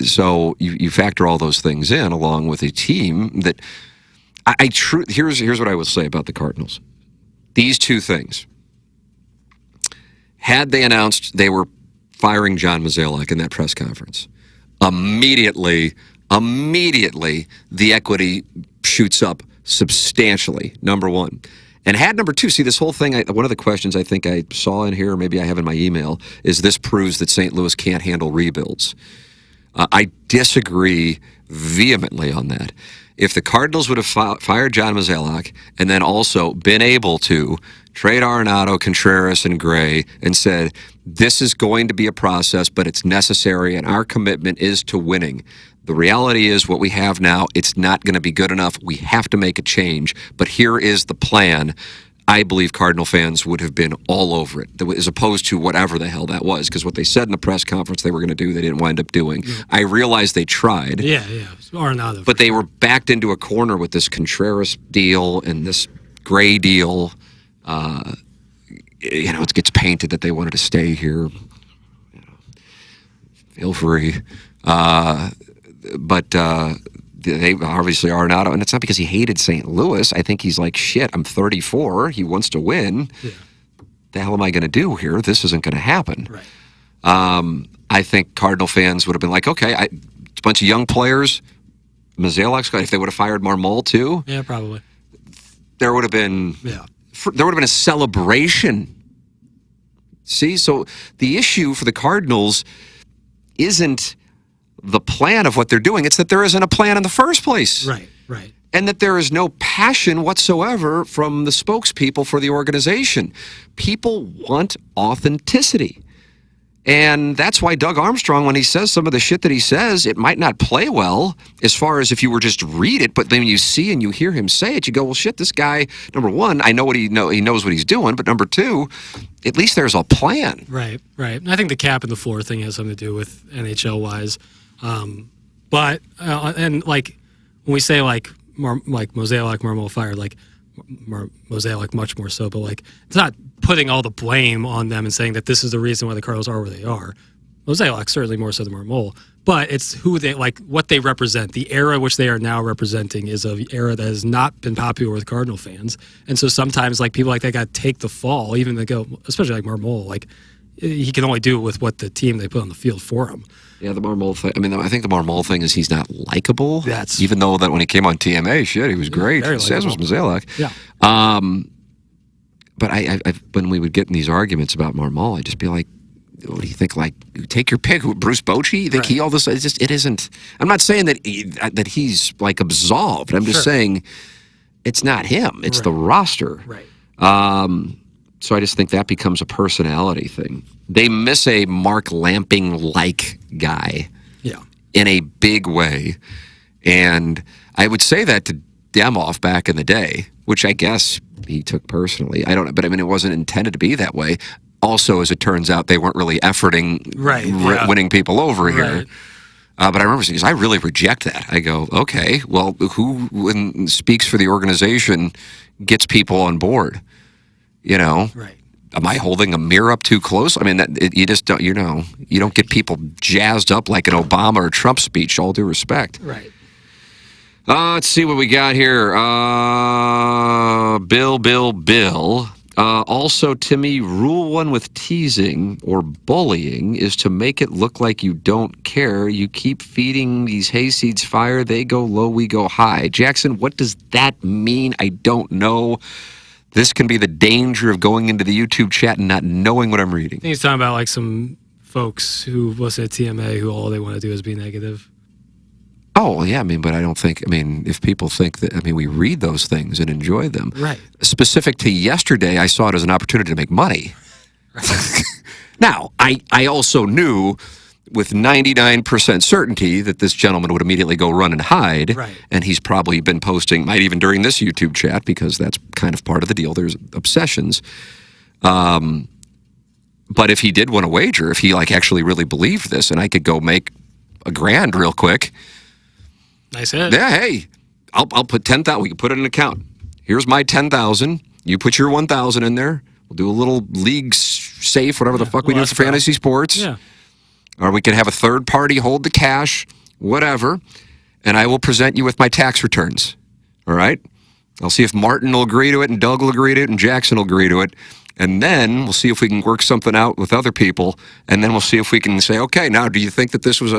So you factor all those things in, along with a team that here's what I will say about the Cardinals. These two things. Had they announced they were firing John Mozeliak in that press conference, immediately the equity shoots up substantially, number one. And had number two, see this whole thing, one of the questions I think I saw in here, or maybe I have in my email, is this proves that St. Louis can't handle rebuilds. I disagree vehemently on that. If the Cardinals would have fired John Mozeliak and then also been able to trade Arenado, Contreras, and Gray and said, this is going to be a process, but it's necessary, and our commitment is to winning. The reality is what we have now, it's not going to be good enough. We have to make a change, but here is the plan. I believe Cardinal fans would have been all over it, as opposed to whatever the hell that was, because what they said in the press conference they were going to do, they didn't wind up doing. Yeah. I realized they tried. Yeah. Arenado. But they were backed into a corner with this Contreras deal and this Gray deal. It gets painted that they wanted to stay here. Feel free. But they obviously are not, and it's not because he hated St. Louis. I think he's like, shit, I'm 34. He wants to win. Yeah. The hell am I going to do here? This isn't going to happen. Right. I think Cardinal fans would have been like, okay, a bunch of young players. Mozeliak's got, if they would have fired Marmol too. Yeah, probably. There would have been. Yeah. There would have been a celebration. See, so the issue for the Cardinals isn't the plan of what they're doing. It's that there isn't a plan in the first place. Right. And that there is no passion whatsoever from the spokespeople for the organization. People want authenticity. And that's why Doug Armstrong, when he says some of the shit that he says, it might not play well as far as if you were just to read it, but then you see and you hear him say it, you go, well, shit, this guy, number one, I know he knows what he's doing, but number two, at least there's a plan. Right. And I think the cap and the floor thing has something to do with NHL-wise. But when we say like Mozeliak, Marmol fired, like Mozeliak much more so, but like it's not putting all the blame on them and saying that this is the reason why the Cardinals are where they are. Mozeliak certainly more so than Marmol, but it's who they like, what they represent. The era which they are now representing is an era that has not been popular with Cardinal fans, and so sometimes like people like that got to take the fall, even they go, especially like Marmol, like he can only do it with what the team they put on the field for him. Yeah, the Marmol thing. I mean, I think the Marmol thing is he's not likable. Even though that when he came on TMA, shit, he was great. Says was Mozeliak. Yeah. But I when we would get in these arguments about Marmol, I'd just be like, what do you think? Like, take your pick. Bruce Bochy? You think he all this? It's just, it isn't. I'm not saying that he's like absolved. I'm just saying it's not him. It's the roster. Right. So I just think that becomes a personality thing. They miss a Mark Lamping-like guy in a big way. And I would say that to Demoff back in the day, which I guess he took personally. I don't know, but I mean, it wasn't intended to be that way. Also, as it turns out, they weren't really efforting winning people over here. But I remember saying, I really reject that. I go, okay, well, who speaks for the organization gets people on board? Right. Am I holding a mirror up too close? I mean, you just don't, you don't get people jazzed up like an Obama or Trump speech, all due respect. Right. Let's see what we got here. Bill. Also, Timmy, rule one with teasing or bullying is to make it look like you don't care. You keep feeding these hayseeds fire. They go low, we go high. Jackson, what does that mean? I don't know. This can be the danger of going into the YouTube chat and not knowing what I'm reading. I think he's talking about like some folks who listen to TMA who all they want to do is be negative. Oh, yeah, I mean, but I don't think, I mean, if people think that, I mean, we read those things and enjoy them. Right. Specific to yesterday, I saw it as an opportunity to make money. Right. Now, I also knew with 99% certainty that this gentleman would immediately go run and hide. Right. And he's probably been posting, might even during this YouTube chat, because that's kind of part of the deal. There's obsessions. But if he did want to wager, if he like actually really believed this, and I could go make $1,000 real quick. Nice hit. Yeah, hey, I'll put 10,000. We can put it in an account. Here's my 10,000. You put your 1,000 in there. We'll do a little league safe, whatever the fuck we do for fantasy sports. Yeah. Or we can have a third party hold the cash, whatever. And I will present you with my tax returns. All right? I'll see if Martin will agree to it, and Doug will agree to it, and Jackson will agree to it. And then we'll see if we can work something out with other people, and then we'll see if we can say, okay, now do you think that this was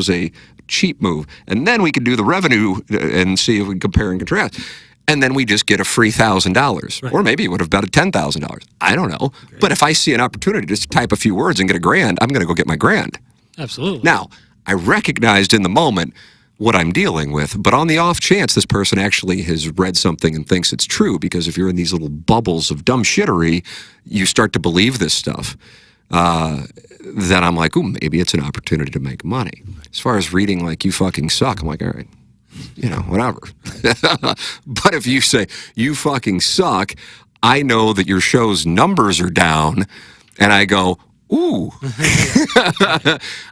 a cheap move? And then we can do the revenue and see if we can compare and contrast. And then we just get a free $1,000, right. Or maybe it would have been $10,000. I don't know. Great. But if I see an opportunity just to type a few words and get $1,000, I'm going to go get my $1,000. Absolutely. Now, I recognized in the moment what I'm dealing with, but on the off chance this person actually has read something and thinks it's true, because if you're in these little bubbles of dumb shittery, you start to believe this stuff. Then I'm like, ooh, maybe it's an opportunity to make money. As far as reading like you fucking suck, I'm like, all right, you know, whatever. But if you say you fucking suck, I know that your show's numbers are down, and I go, ooh,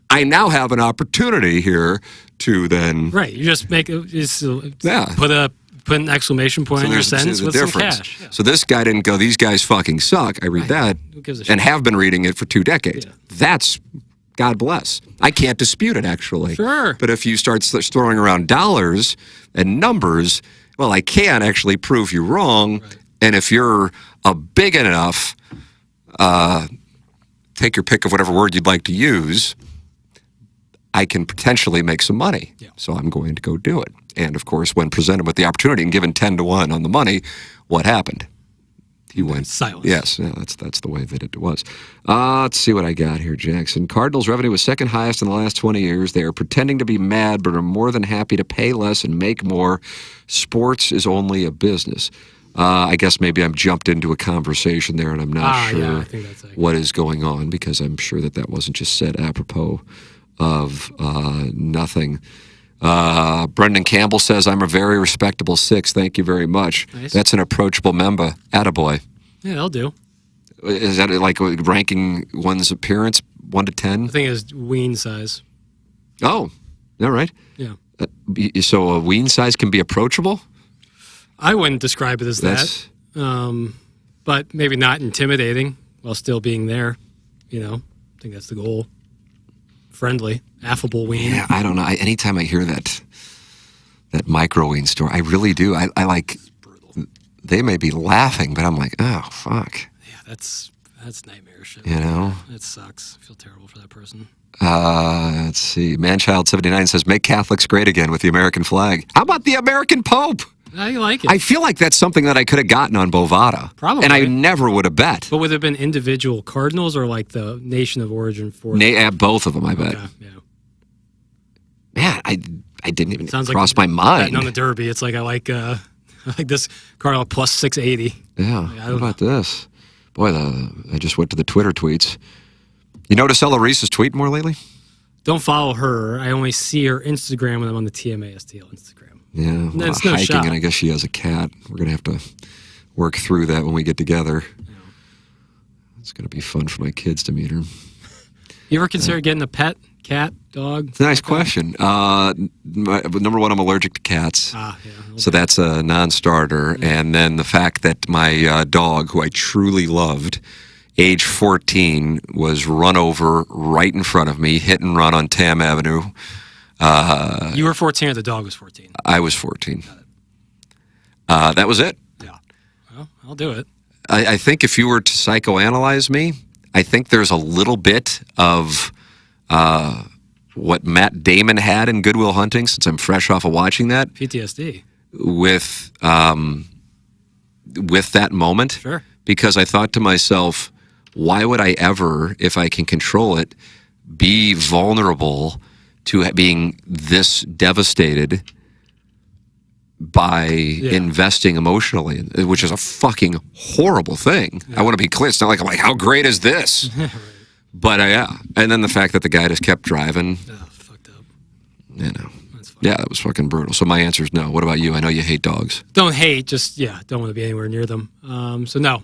I now have an opportunity here to then. Right, you just make it. Put an exclamation point in your sentence with some cash. Yeah. So this guy didn't go, these guys fucking suck. I read that Who gives a shit? and have been reading it for 2 decades. Yeah. That's, God bless. I can't dispute it, actually. Sure. But if you start throwing around dollars and numbers, well, I can actually prove you wrong. Right. And if you're a big enough, take your pick of whatever word you'd like to use, I can potentially make some money. Yeah. So I'm going to go do it. And of course, when presented with the opportunity and given 10-1 on the money, what happened? He went silent. Yes, yeah, that's the way that it was. Let's see what I got here, Jackson. Cardinals revenue was second highest in the last 20 years. They are pretending to be mad, but are more than happy to pay less and make more. Sports is only a business. I guess maybe I'm jumped into a conversation there, and I'm not sure what is going on, because I'm sure that wasn't just said apropos of nothing. Brendan Campbell says, I'm a very respectable 6. Thank you very much. Nice. That's an approachable member. Attaboy. Yeah, they'll do. Is that like ranking one's appearance 1 to 10? I think it's ween size. Oh, all right. Yeah. So a ween size can be approachable? I wouldn't describe it as that. But maybe not intimidating while still being there. You know, I think that's the goal. Friendly, affable ween. Yeah, I don't know. Anytime I hear that micro ween story, I really do. I like. They may be laughing, but I'm like, oh fuck. Yeah, that's nightmare shit. You know, it sucks. I feel terrible for that person. Let's see. Manchild79 says, make Catholics great again with the American flag. How about the American Pope? I like it. I feel like that's something that I could have gotten on Bovada. Probably. And I never would have bet. But would it have been individual Cardinals or like the nation of origin for both of them, I bet. Okay, yeah. Man, I didn't even Sounds cross like my mind. Betting on the Derby. It's like I like this Cardinal plus 680. Yeah. How about this? Boy, I just went to the Twitter tweets. You notice Ella Reese is tweeting more lately? Don't follow her. I only see her Instagram when I'm on the TMASTL Instagram. Yeah, well, it's no hiking, shot. And I guess she has a cat. We're going to have to work through that when we get together. Yeah. It's going to be fun for my kids to meet her. You ever consider getting a pet, cat, dog? It's a nice question. Number one, I'm allergic to cats. Yeah, okay. So that's a non-starter. Yeah. And then the fact that my dog, who I truly loved, age 14, was run over right in front of me, hit and run on Tam Avenue. You were 14 or the dog was 14? I was 14. That was it. Yeah. Well, I'll do it. I think if you were to psychoanalyze me, I think there's a little bit of what Matt Damon had in Good Will Hunting, since I'm fresh off of watching that. PTSD. With that moment. Sure. Because I thought to myself, why would I ever, if I can control it, be vulnerable to being this devastated by investing emotionally, which is a fucking horrible thing. I want to be clear. It's not like I'm like, how great is this? Right. But and then the fact that the guy just kept driving. Oh, fucked up. You know. Yeah, that was fucking brutal. So my answer is no. What about you? I know you hate dogs. Don't hate, just don't want to be anywhere near them. So no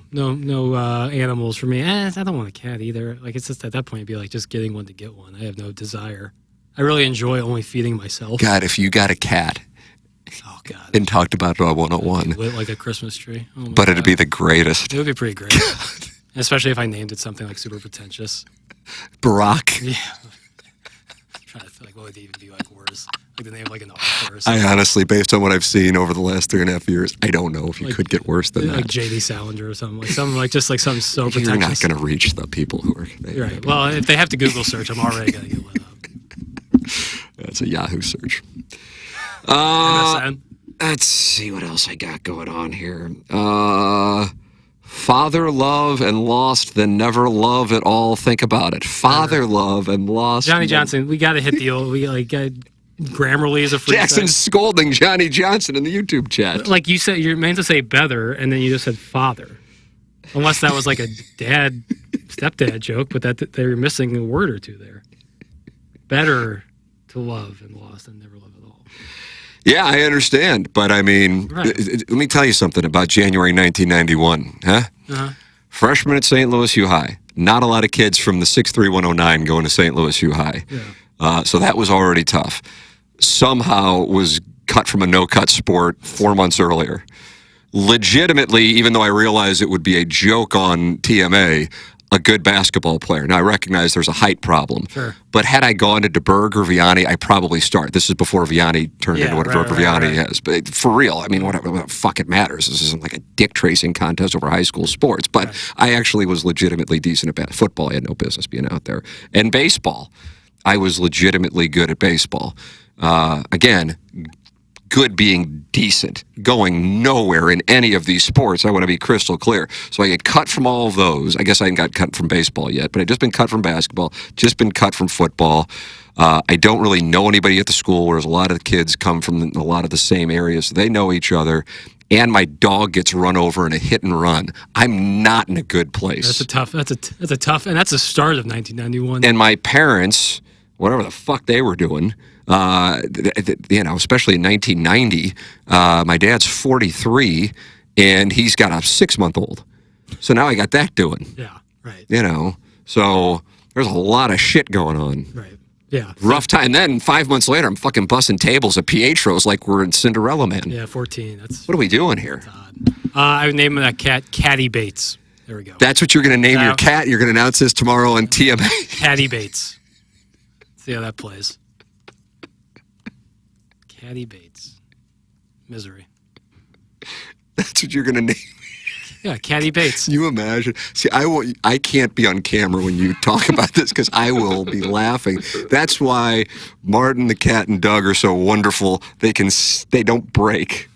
animals for me. I don't want a cat either. Like, it's just at that point, it'd be like just getting one to get one. I have no desire. I really enjoy only feeding myself. God, if you got a cat. Oh God. And talked about it on 101. Lit like a Christmas tree. Oh but it'd be the greatest. It would be pretty great. Especially if I named it something like super pretentious. Barack. Yeah. I'm trying to feel like what would it even be like worse? Like the name of like an author or I something. honestly, based on what I've seen over the last 3.5 years, I don't know if you could get worse than that. Like J.D. Salinger or something. Like something like just like something so pretentious. You're not going to reach the people who are. Right. Well, if they have to Google search, I'm already going to get lit up. That's a Yahoo search. MSN. Let's see what else I got going on here. Father love and lost, then never love at all. Think about it. Father love and lost. Johnny Johnson, we got to hit the old. We like Grammarly is a free. Jackson's scolding Johnny Johnson in the YouTube chat. Like you said, you're meant to say better, and then you just said father. Unless that was like a stepdad joke, but that they were missing a word or two there. Better to love and lost and never love at all. Yeah, I understand, but I mean, let me tell you something about January 1991, huh? Uh-huh. Freshman at St. Louis U High. Not a lot of kids from the 63109 going to St. Louis U High. Yeah. So that was already tough. Somehow was cut from a no-cut sport 4 months earlier. Legitimately, even though I realized it would be a joke on TMA, a good basketball player. Now, I recognize there's a height problem. Sure. But had I gone to DeBerg or Vianney, I probably start. This is before Vianney turned into whatever Vianney is. But for real, I mean, what the fuck it matters. This isn't like a dick tracing contest over high school sports. But I actually was legitimately decent at football. I had no business being out there. And baseball, I was legitimately good at baseball. Again, good being decent, going nowhere in any of these sports. I want to be crystal clear. So I get cut from all of those. I guess I haven't got cut from baseball yet, but I've just been cut from basketball, just been cut from football. I don't really know anybody at the school, whereas a lot of the kids come from a lot of the same areas. So they know each other. And my dog gets run over in a hit and run. I'm not in a good place. That's a tough, and that's the start of 1991. And my parents, whatever the fuck they were doing, especially in 1990, my dad's 43 and he's got a 6-month-old. So now I got that doing. Yeah, right. So there's a lot of shit going on. Right. Yeah. Rough time. And then 5 months later, I'm fucking busting tables at Pietro's like we're in Cinderella Man. Yeah, 14. What are we doing here? I would name that cat Caddy Bates. There we go. That's what you're going to name your cat? You're going to announce this tomorrow on TMA? Caddy Bates. See how that plays. Caddy Bates. Misery. That's what you're going to name. Yeah, Caddy Bates. You imagine? See, I can't be on camera when you talk about this because I will be laughing. That's why Martin, the cat, and Doug are so wonderful. They don't break.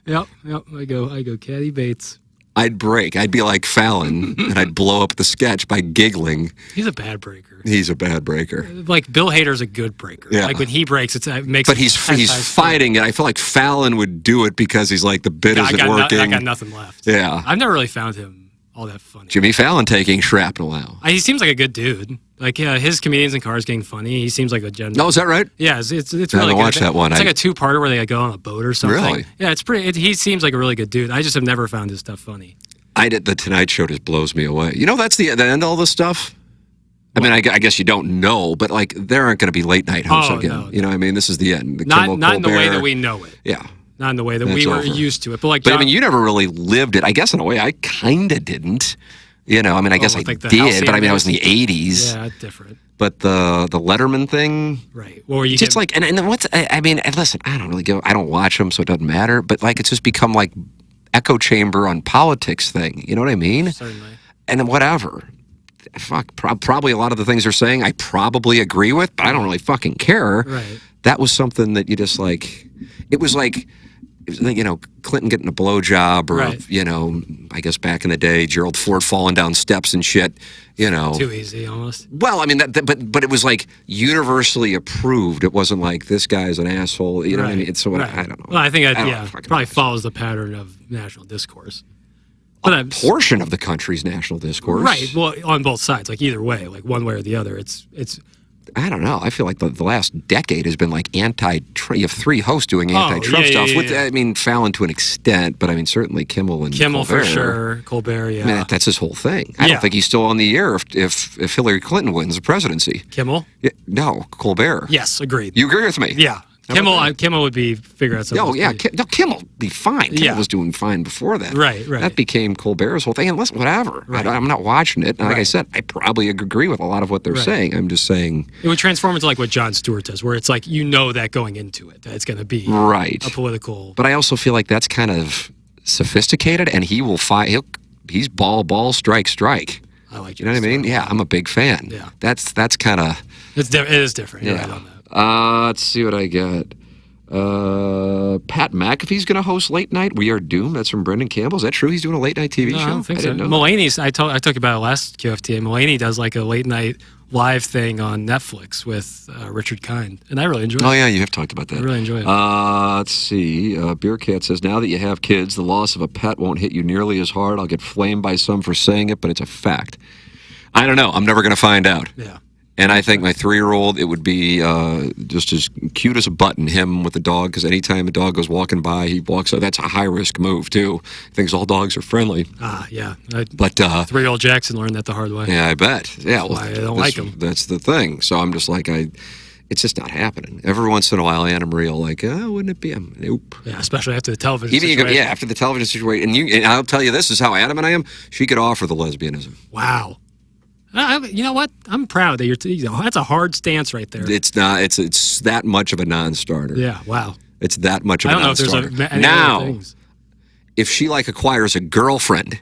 Yep. I go Caddy Bates. I'd break. I'd be like Fallon, and I'd blow up the sketch by giggling. He's a bad breaker. He's a bad breaker. Like Bill Hader's a good breaker. Yeah. Like when he breaks, it makes. But he's fighting it. I feel like Fallon would do it because he's like the bit isn't working. I got nothing left. Yeah. I've never really found him all that funny. Jimmy Fallon taking shrapnel now. He seems like a good dude. Like his Comedians in Cars getting funny. He seems like a gentleman. No, is that right? Yeah, it's really good. I haven't watched that one. It's like a two-parter where they go on a boat or something. Really? Yeah, it's pretty. He seems like a really good dude. I just have never found his stuff funny. The Tonight Show just blows me away. That's the end of all this stuff. I mean, I guess you don't know, but like there aren't going to be late night hosts again. No. You know what I mean? This is the end. Not in the way that we know it. Yeah. Not in the way that we were used to it. But I mean, you never really lived it. I guess in a way I kind of didn't. I mean, I guess I did, but I mean, I was in the 80s. Yeah, different. But the Letterman thing, right? Well, you just like and what's I mean, listen, I don't watch them, so it doesn't matter. But like, it's just become like echo chamber on politics thing. You know what I mean? Certainly. And then whatever. Fuck, probably a lot of the things they're saying I probably agree with, but I don't really fucking care. Right. That was something that you just like. It was like Clinton getting a blowjob, or Right. I guess back in the day, Gerald Ford falling down steps and shit. Too easy, almost. Well, I mean, but it was like universally approved. It wasn't like this guy's an asshole. You know what I mean? It's I don't know. Well, I think I don't yeah, fucking probably know. follows the pattern of national discourse. But Portion of the country's national discourse. right. Well, on both sides, like either way, like one way or the other, it's. I don't know. I feel like the last decade has been like anti-Trump. You have three hosts doing anti-Trump stuff. I mean, Fallon to an extent, but I mean, certainly Kimmel and Kimmel Colbert. for sure, Colbert, yeah. I mean, that's his whole thing. I don't think he's still on the air if Hillary Clinton wins the presidency. Kimmel? Yeah, no, Colbert. Yes, agreed. You agree with me? Yeah. Kimmel would be figure out something. Oh, yeah. Kimmel would be fine. Kimmel was doing fine before that. Right. That became Colbert's whole thing. And listen, whatever. Right. I'm not watching it. And like I said, I probably agree with a lot of what they're saying. I'm just saying. It would transform into like what Jon Stewart does, where it's like that going into it, that it's going to be a political. But I also feel like that's kind of sophisticated, and he will fight. He's ball, strike. I like it. You know what I mean? Yeah, I'm a big fan. Yeah. That's kind of. It is different. Yeah. You're right on that. Let's see what I got. Pat McAfee's going to host Late Night. We Are Doomed. That's from Brendan Campbell. Is that true? He's doing a late night TV show? I don't think so. didn't know. Mulaney's. I talked about it last QFTA. Mulaney does like a late night live thing on Netflix with Richard Kind, and I really enjoy it. Oh yeah, you have talked about that. I really enjoy it. Let's see. Beer Cat says, now that you have kids, the loss of a pet won't hit you nearly as hard. I'll get flamed by some for saying it, but it's a fact. I don't know. I'm never going to find out. Yeah. And I think my 3-year-old, it would be just as cute as a button, him with the dog, because anytime a dog goes walking by, he walks up. That's a high-risk move, too. He thinks all dogs are friendly. Yeah. But 3-year-old Jackson learned that the hard way. Yeah, I bet. Yeah, well, why I don't like him. That's the thing. So I'm just like, it's just not happening. Every once in a while, Anna Marie will like, wouldn't it be? Nope. Yeah, especially after the television Even situation. after the television situation. And I'll tell you, this is how adamant I am. She could offer the lesbianism. Wow. You know what? I'm proud that that's a hard stance right there. It's not. It's that much of a non-starter. Yeah. Wow. It's that much of a non-starter. I don't know if there's any now, other things. if she acquires a girlfriend,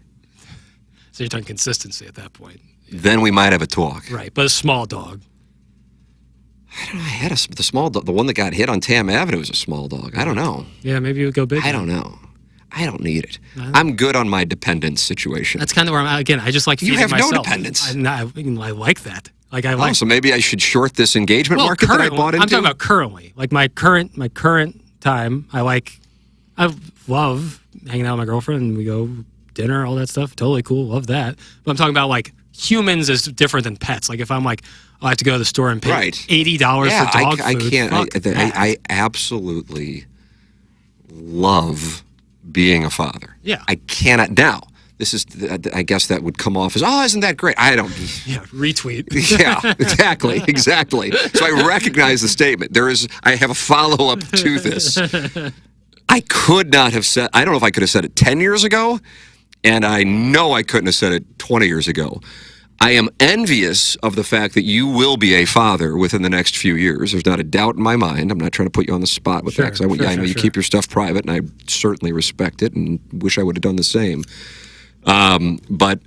So you're talking consistency at that point. then we might have a talk. Right, but a small dog. I don't know. I had the small dog. The one that got hit on Tam Avenue was a small dog. I don't know. Yeah, maybe you would go big. I don't know. I don't need it. I'm good on my dependence situation. That's kind of where I'm at. Again, I just like feeding You have myself. no dependence. I like that. Like I like. So maybe I should short this engagement market that I bought into? I'm talking about currently. Like my current time. I love hanging out with my girlfriend and we go dinner, all that stuff. Totally cool. Love that. But I'm talking about like humans is different than pets. Like if I'm like, I have to go to the store and pay $80 for dog food. I can't. Fuck that. I absolutely love being a father. Yeah. I cannot. Now, this is, I guess that would come off as, isn't that great? I don't. Yeah, retweet. Yeah, exactly. So I recognize the statement. I have a follow-up to this. I could not have said, I don't know if I could have said it 10 years ago, and I know I couldn't have said it 20 years ago. I am envious of the fact that you will be a father within the next few years. There's not a doubt in my mind. I'm not trying to put you on the spot with that, because I know you keep your stuff private, and I certainly respect it and wish I would have done the same. But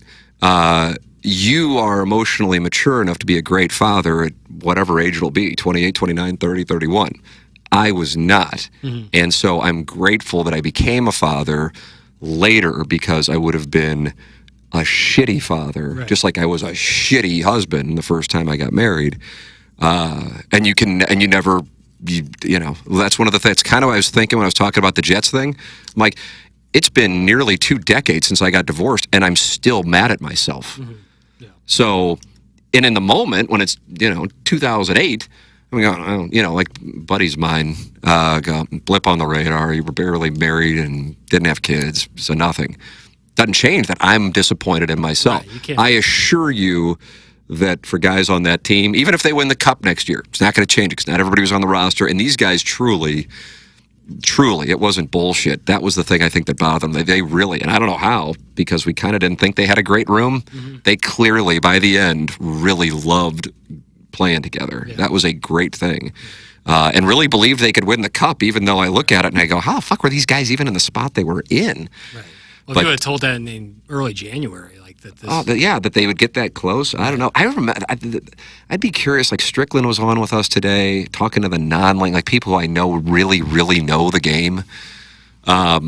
you are emotionally mature enough to be a great father at whatever age it'll be, 28, 29, 30, 31. I was not. Mm-hmm. And so I'm grateful that I became a father later, because I would have been a shitty father, just like I was a shitty husband the first time I got married. And you never, that's one of the things, kind of what I was thinking when I was talking about the Jets thing. I'm like, it's been nearly 2 decades since I got divorced, and I'm still mad at myself. Mm-hmm. Yeah. So, and in the moment when it's, 2008, I'm going, like buddies of mine, go blip on the radar. You were barely married and didn't have kids, so nothing. Doesn't change that I'm disappointed in myself. Right, I assure you that for guys on that team, even if they win the cup next year, it's not going to change, because not everybody was on the roster. And these guys truly, it wasn't bullshit. That was the thing I think that bothered them. They really, and I don't know how, because we kind of didn't think they had a great room. Mm-hmm. They clearly, by the end, really loved playing together. Yeah. That was a great thing. And really believed they could win the cup, even though I look at it and I go, how the fuck were these guys even in the spot they were in? Right. Well, if you would have told that in early January, like that. That they would get that close. I don't know. I remember. I'd be curious. Like Strickland was on with us today, talking to the like people who I know really, really know the game. I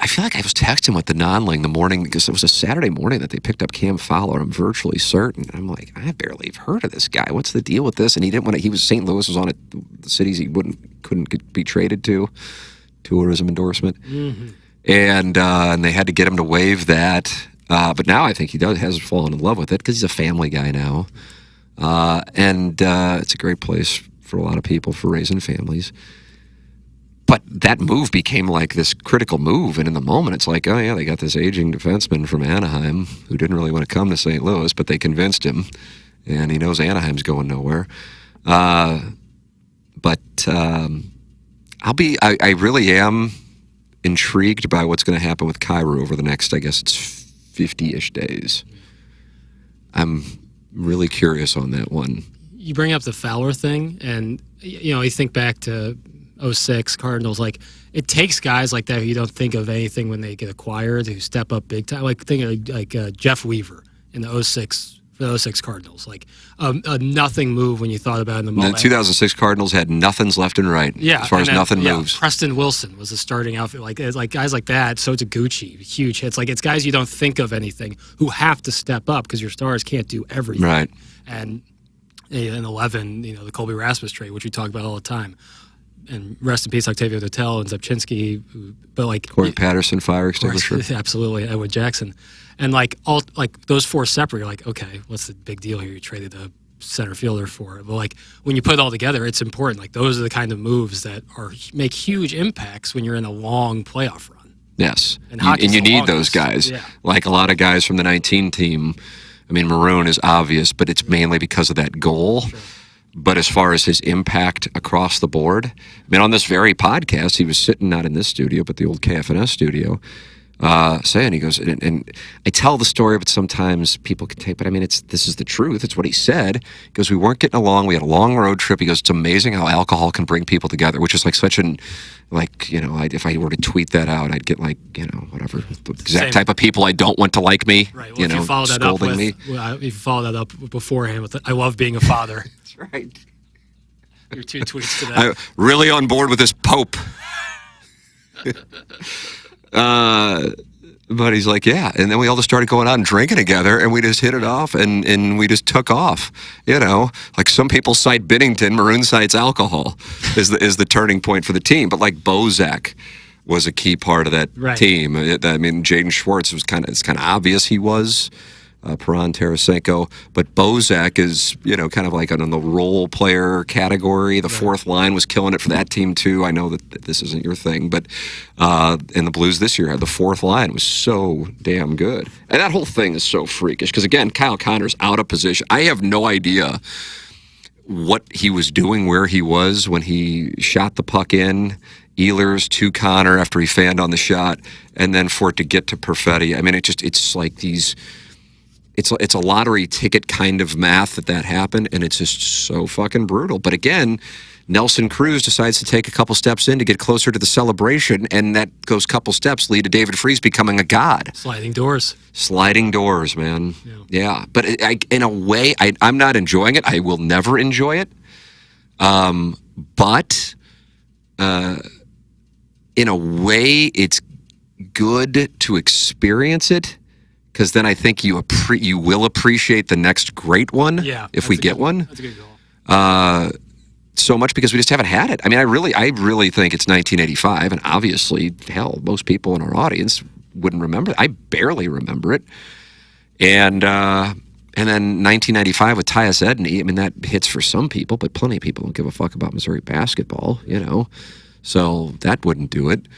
feel like I was texting with the non-ling the morning because it was a Saturday morning that they picked up Cam Fowler. I'm virtually certain. I'm like, I barely have heard of this guy. What's the deal with this? And he didn't want to. He was St. Louis was on the cities he couldn't be traded to, tourism endorsement, and they had to get him to waive that. But now I think he has fallen in love with it because he's a family guy now, and it's a great place for a lot of people for raising families. But that move became like this critical move, and in the moment, it's like, oh yeah, they got this aging defenseman from Anaheim who didn't really want to come to St. Louis, but they convinced him, and he knows Anaheim's going nowhere. I really am intrigued by what's going to happen with Kyrou over the next, I guess it's 50-ish days. I'm really curious on that one. You bring up the Fowler thing, and you think back to 06 Cardinals, like it takes guys like that who you don't think of anything when they get acquired who step up big time. Like think of like Jeff Weaver in the 06 Cardinals, like a nothing move when you thought about it in the moment. The 2006 Cardinals had nothings left and right as far as nothing moves. Preston Wilson was a starting outfit, like guys like that. So it's a Gucci, huge hits. Like it's guys you don't think of anything who have to step up because your stars can't do everything. Right. And in 11, the Colby Rasmus trade, which we talk about all the time. And rest in peace, Octavio Dotel and Zepchinski, but like Corey Patterson, fire extinguisher, absolutely, Edwin Jackson, and like those four separate. You're like, okay, what's the big deal here? You traded a center fielder for it, but like when you put it all together, it's important. Like those are the kind of moves that make huge impacts when you're in a long playoff run. Yes, and you need those guys. Yeah. Like a lot of guys from the 19 team. I mean, Maroon is obvious, but it's mainly because of that goal. Sure. But as far as his impact across the board, I mean, on this very podcast, he was sitting not in this studio, but the old KFNS studio, saying, he goes, and I tell the story, but sometimes people can take, but I mean, this is the truth. It's what he said. He goes, we weren't getting along. We had a long road trip. He goes, it's amazing how alcohol can bring people together, which is like such an, like, if I were to tweet that out, I'd get like, whatever, the exact type of people I don't want to like me, right. Well, scolding me. Well, if you follow that up beforehand with, I love being a father. That's right. Your 2 tweets today. I'm really on board with this Pope. But he's like, yeah. And then we all just started going out and drinking together, and we just hit it off, and we just took off. Like some people cite Binnington, Maroon cites alcohol is the turning point for the team. But like Bozak was a key part of that team. I mean, Jaden Schwartz it's kind of obvious he was. Perron Tarasenko, but Bozak is, kind of like on the role player category. The fourth line was killing it for that team too. I know that this isn't your thing, but and the Blues this year had the fourth line was so damn good. And that whole thing is so freakish because again, Kyle Connor's out of position. I have no idea what he was doing, where he was when he shot the puck in. Ehlers to Connor after he fanned on the shot, and then for it to get to Perfetti. I mean, it's like these. It's a lottery ticket kind of math that happened, and it's just so fucking brutal. But again, Nelson Cruz decides to take a couple steps in to get closer to the celebration, and those couple steps lead to David Freese becoming a god. Sliding doors, man. Yeah. But in a way, I'm not enjoying it. I will never enjoy it. But in a way, it's good to experience it. Because then I think you will appreciate the next great one if we get one. That's a good goal. So much because we just haven't had it. I mean, I really think it's 1985, and obviously, hell, most people in our audience wouldn't remember it. I barely remember it. And then 1995 with Tyus Edney. I mean, that hits for some people, but plenty of people don't give a fuck about Missouri basketball. So that wouldn't do it.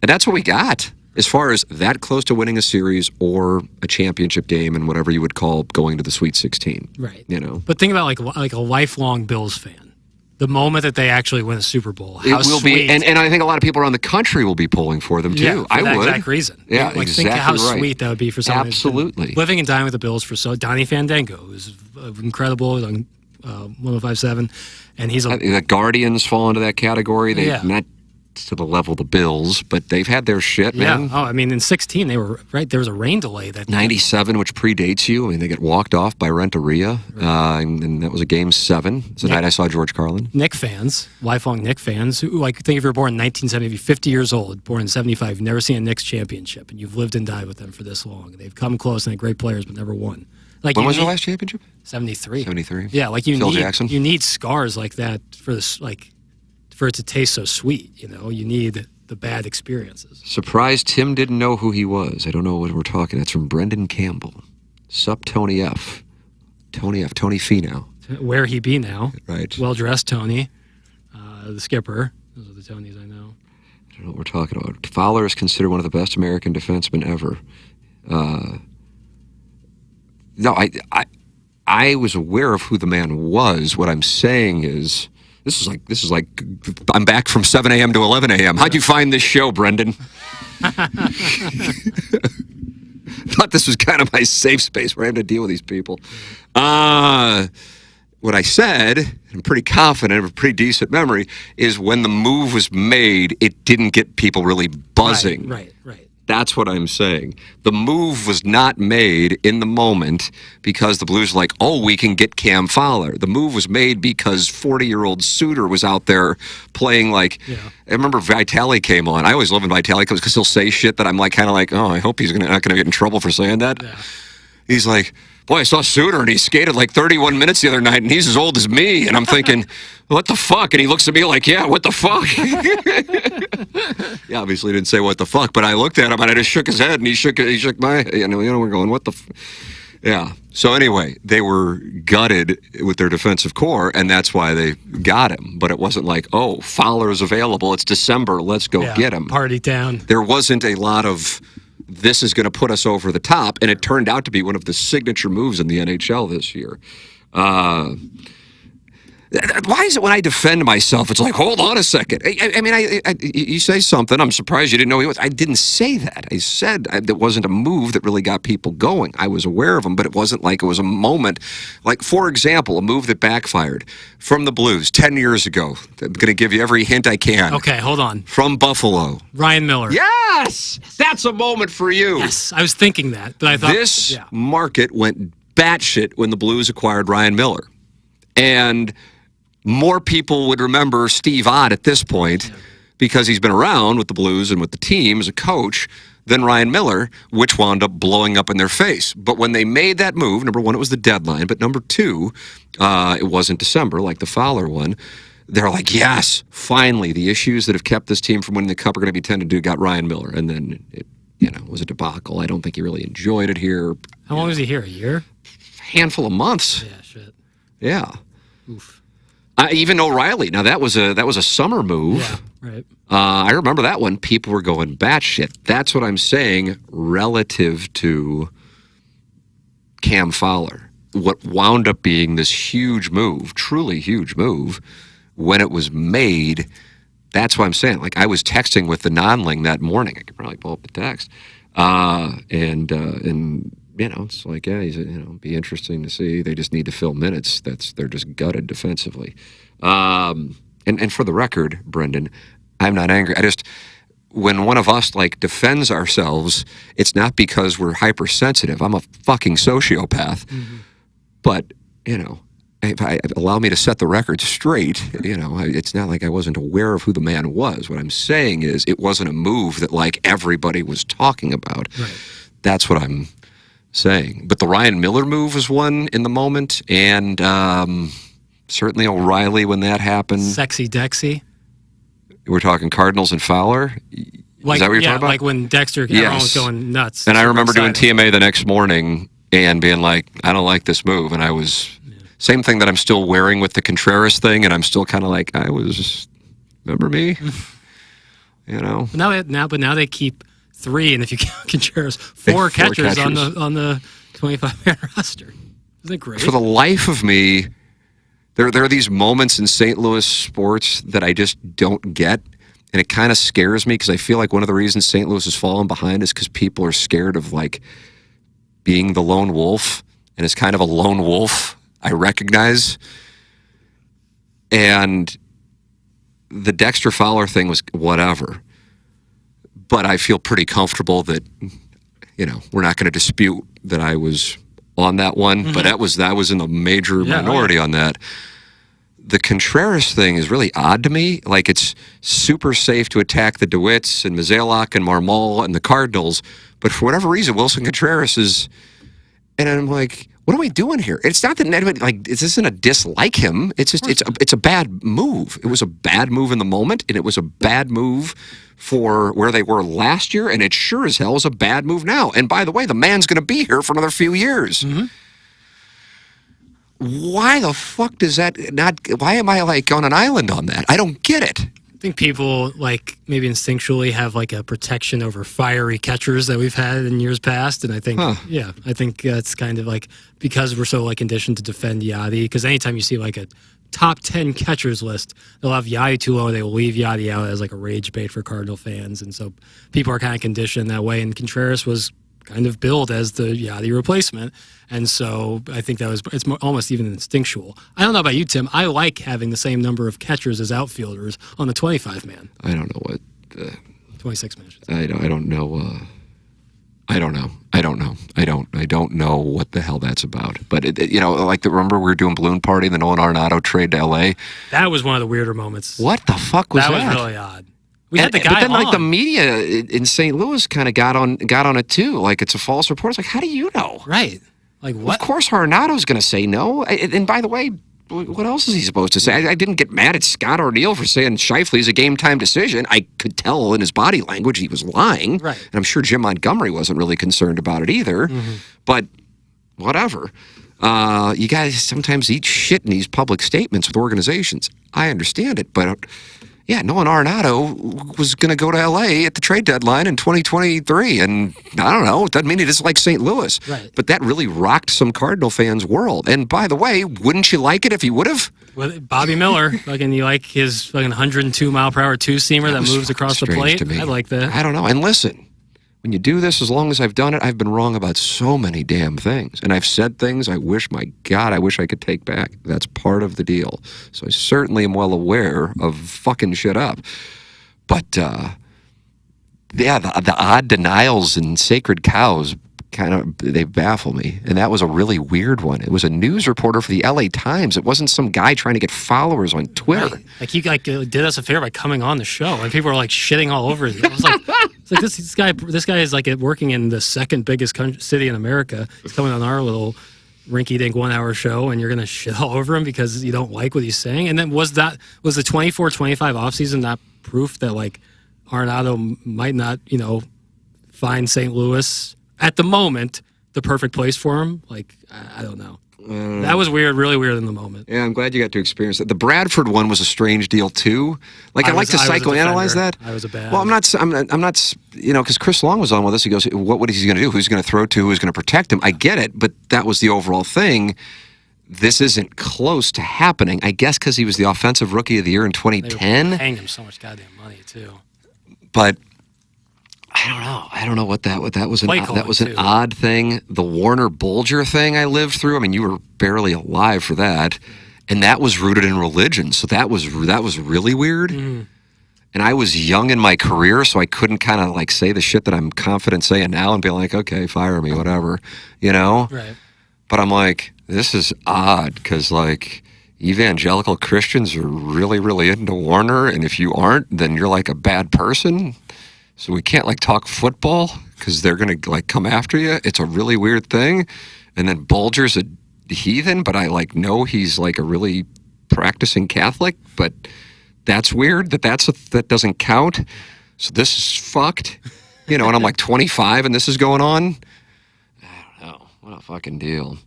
And that's what we got. As far as that close to winning a series or a championship game and whatever you would call going to the Sweet 16. Right. But think about like a lifelong Bills fan. The moment that they actually win a Super Bowl, how it will sweet. be, and I think a lot of people around the country will be pulling for them too. Yeah, I that would. Exact reason. Yeah, like exactly. Think how sweet that would be for someone. Absolutely. Living and dying with the Bills for Donnie Fandango, who's incredible. He's on 1057, and he's the Guardians fall into that category. Not to the level of the Bills, but they've had their shit, man. Oh, I mean, in 16, they were right. There was a rain delay that 97, which predates you. I mean, they get walked off by Renteria, and that was a game 7. It's the night I saw George Carlin. Knick fans, lifelong Knick fans, who, like, think if you're born in 1970, if you're 50 years old, born in 75, you've never seen a Knicks championship, and you've lived and died with them for this long. They've come close and had great players, but never won. Like, when was the last championship? 73. 73. Yeah, like Phil Jackson. You need scars like that for this, like, for it to taste so sweet. You know, you need the bad experiences. Surprised Tim didn't know who he was. I don't know what we're talking. That's from Brendan Campbell. Sup, Tony F. Tony F. Tony Finau. Where he be now? Right. Well dressed Tony, the skipper. Those are the Tonys I know. I don't know what we're talking about. Fowler is considered one of the best American defensemen ever. No, I was aware of who the man was. What I'm saying is, this is like I'm back from 7 a.m. to 11 a.m. How'd you find this show, Brendan? Thought this was kind of my safe space where I have to deal with these people. What I said, I'm pretty confident, I have a pretty decent memory, is when the move was made, it didn't get people really buzzing. Right. That's what I'm saying. The move was not made in the moment because the Blues were like, oh, we can get Cam Fowler. The move was made because 40-year-old Suter was out there playing like, I remember Vitale came on. I always love when Vitale comes because he'll say shit that I'm like, kind of like, oh, I hope he's not going to get in trouble for saying that. Yeah. He's like, boy, I saw Suter and he skated like 31 minutes the other night and he's as old as me. And I'm thinking, what the fuck? And he looks at me like, yeah, what the fuck? Yeah, obviously he didn't say what the fuck, but I looked at him and I just shook his head and he shook my, we're going, what the yeah. So anyway, they were gutted with their defensive core and that's why they got him. But it wasn't like, oh, Fowler's available. It's December. Let's go get him. Party down. There wasn't a lot of, this is going to put us over the top, and it turned out to be one of the signature moves in the NHL this year. Why is it when I defend myself, it's like, hold on a second. I mean, you say something, I'm surprised you didn't know he was. I didn't say that. I said it wasn't a move that really got people going. I was aware of him, but it wasn't like it was a moment. Like, for example, a move that backfired from the Blues 10 years ago. I'm going to give you every hint I can. Okay, hold on. From Buffalo. Ryan Miller. Yes! That's a moment for you. Yes, I was thinking that, but I thought this market went batshit when the Blues acquired Ryan Miller. And more people would remember Steve Ott at this point because he's been around with the Blues and with the team as a coach than Ryan Miller, which wound up blowing up in their face. But when they made that move, number one, it was the deadline, but number two, it wasn't December like the Fowler one. They're like, yes, finally, the issues that have kept this team from winning the Cup are going to be tended to got Ryan Miller. And then it, was a debacle. I don't think he really enjoyed it here. How long was he here? A year? Handful of months. Yeah, shit. Yeah. Oof. Even O'Reilly. Now that was a summer move. Yeah, right. I remember that one. People were going batshit. That's what I'm saying relative to Cam Fowler. What wound up being this huge move, truly huge move, when it was made. That's what I'm saying. Like, I was texting with the non-ling that morning. I could probably pull up the text, and it's like, yeah, he's, be interesting to see. They just need to fill minutes. They're just gutted defensively. And for the record, Brendan, I'm not angry. When one of us defends ourselves, it's not because we're hypersensitive. I'm a fucking sociopath. Mm-hmm. But, allow me to set the record straight. It's not like I wasn't aware of who the man was. What I'm saying is it wasn't a move that everybody was talking about. Right. That's what I'm saying. But the Ryan Miller move was one in the moment, and certainly O'Reilly when that happened. Sexy Dexy. We're talking Cardinals and Fowler. Is that what you're talking about? Like when Dexter everyone was going nuts. And I remember doing TMA the next morning and being like, I don't like this move. And I was, same thing that I'm still wearing with the Contreras thing, and I'm still kind of like, remember me? But now they keep 3, and if you count Contreras, 4 catchers on the 25-man roster. Isn't that great? For the life of me, there are these moments in St. Louis sports that I just don't get, and it kind of scares me because I feel like one of the reasons St. Louis has fallen behind is because people are scared of being the lone wolf, and it's kind of a lone wolf I recognize. And the Dexter Fowler thing was whatever, but I feel pretty comfortable that, we're not going to dispute that I was on that one, but that was in the major minority on that. The Contreras thing is really odd to me. Like, it's super safe to attack the DeWitts and Mizalok and Marmol and the Cardinals, but for whatever reason, Wilson Contreras is, and I'm like, what are we doing here? It's not that anybody, this isn't a dislike him. It's just, it's a bad move. It was a bad move in the moment, and it was a bad move for where they were last year, and it sure as hell is a bad move now. And by the way, the man's going to be here for another few years. Why the fuck does that not? Why am I on an island on that? I don't get it. I think people maybe instinctually have a protection over fiery catchers that we've had in years past, and I think I think that's kind of because we're so conditioned to defend Yadi. Because anytime you see a top 10 catchers list, they'll have Yadi too low, they will leave Yadi out as a rage bait for Cardinal fans, and so people are kind of conditioned that way. And Contreras was kind of billed as the Yadi replacement, and so I think it's almost even instinctual. I don't know about you, Tim. I like having the same number of catchers as outfielders on the 25-man. I don't know what 26-man. I don't know. I don't know. I don't know what the hell that's about. But remember we were doing Balloon Party, the Nolan Arenado trade to L.A. That was one of the weirder moments. What the fuck was that? That was really odd. We had the guy but then on. the media in St. Louis kind of got on it too. It's a false report. It's how do you know? Right. What? Of course Arenado's going to say no. And by the way, what else is he supposed to say? I didn't get mad at Scott O'Neill for saying Scheifele's a game-time decision. I could tell in his body language he was lying. Right. And I'm sure Jim Montgomery wasn't really concerned about it either. But whatever. You guys sometimes eat shit in these public statements with organizations. I understand it, but Nolan Arenado was going to go to L.A. at the trade deadline in 2023, and I don't know. It doesn't mean he doesn't like St. Louis. Right. But that really rocked some Cardinal fans' world. And by the way, wouldn't you like it if he would have? Well, Bobby Miller, you like his 102-mile-per-hour two-seamer that moves across the plate? I like that. I don't know. And listen, when you do this, as long as I've done it, I've been wrong about so many damn things. And I've said things I wish I could take back. That's part of the deal. So I certainly am well aware of fucking shit up. But, the odd denials and sacred cows they baffle me. And that was a really weird one. It was a news reporter for the LA Times. It wasn't some guy trying to get followers on Twitter. Right. He did us a favor by coming on the show, and people were shitting all over it. I was this guy is working in the second biggest city in America. He's coming on our little rinky-dink 1-hour show, and you're going to shit all over him because you don't like what he's saying. And then was the 24-25 offseason not proof that Arenado might not find St. Louis at the moment the perfect place for him? I don't know. That was weird, really weird in the moment. Yeah, I'm glad you got to experience it. The Bradford one was a strange deal too. I like to psychoanalyze that. I was a bad. Well, I'm not. Because Chris Long was on with us. He goes, "What is he going to do? Who's going to throw to? Who's going to protect him?" I get it, but that was the overall thing. This isn't close to happening. I guess because he was the offensive rookie of the year in 2010. They were paying him so much goddamn money too. But I don't know. I don't know what that was. That was an odd thing. The Warner Bulger thing I lived through. I mean, you were barely alive for that, and that was rooted in religion. So that was really weird. And I was young in my career, so I couldn't kind of say the shit that I'm confident saying now and be like, okay, fire me, whatever, Right. But I'm like, this is odd because evangelical Christians are really, really into Warner, and if you aren't, then you're a bad person. So we can't talk football because they're going to come after you. It's a really weird thing. And then Bulger's a heathen, but I know he's a really practicing Catholic, but that's weird that doesn't count. So this is fucked, and I'm 25 and this is going on. I don't know. What a fucking deal.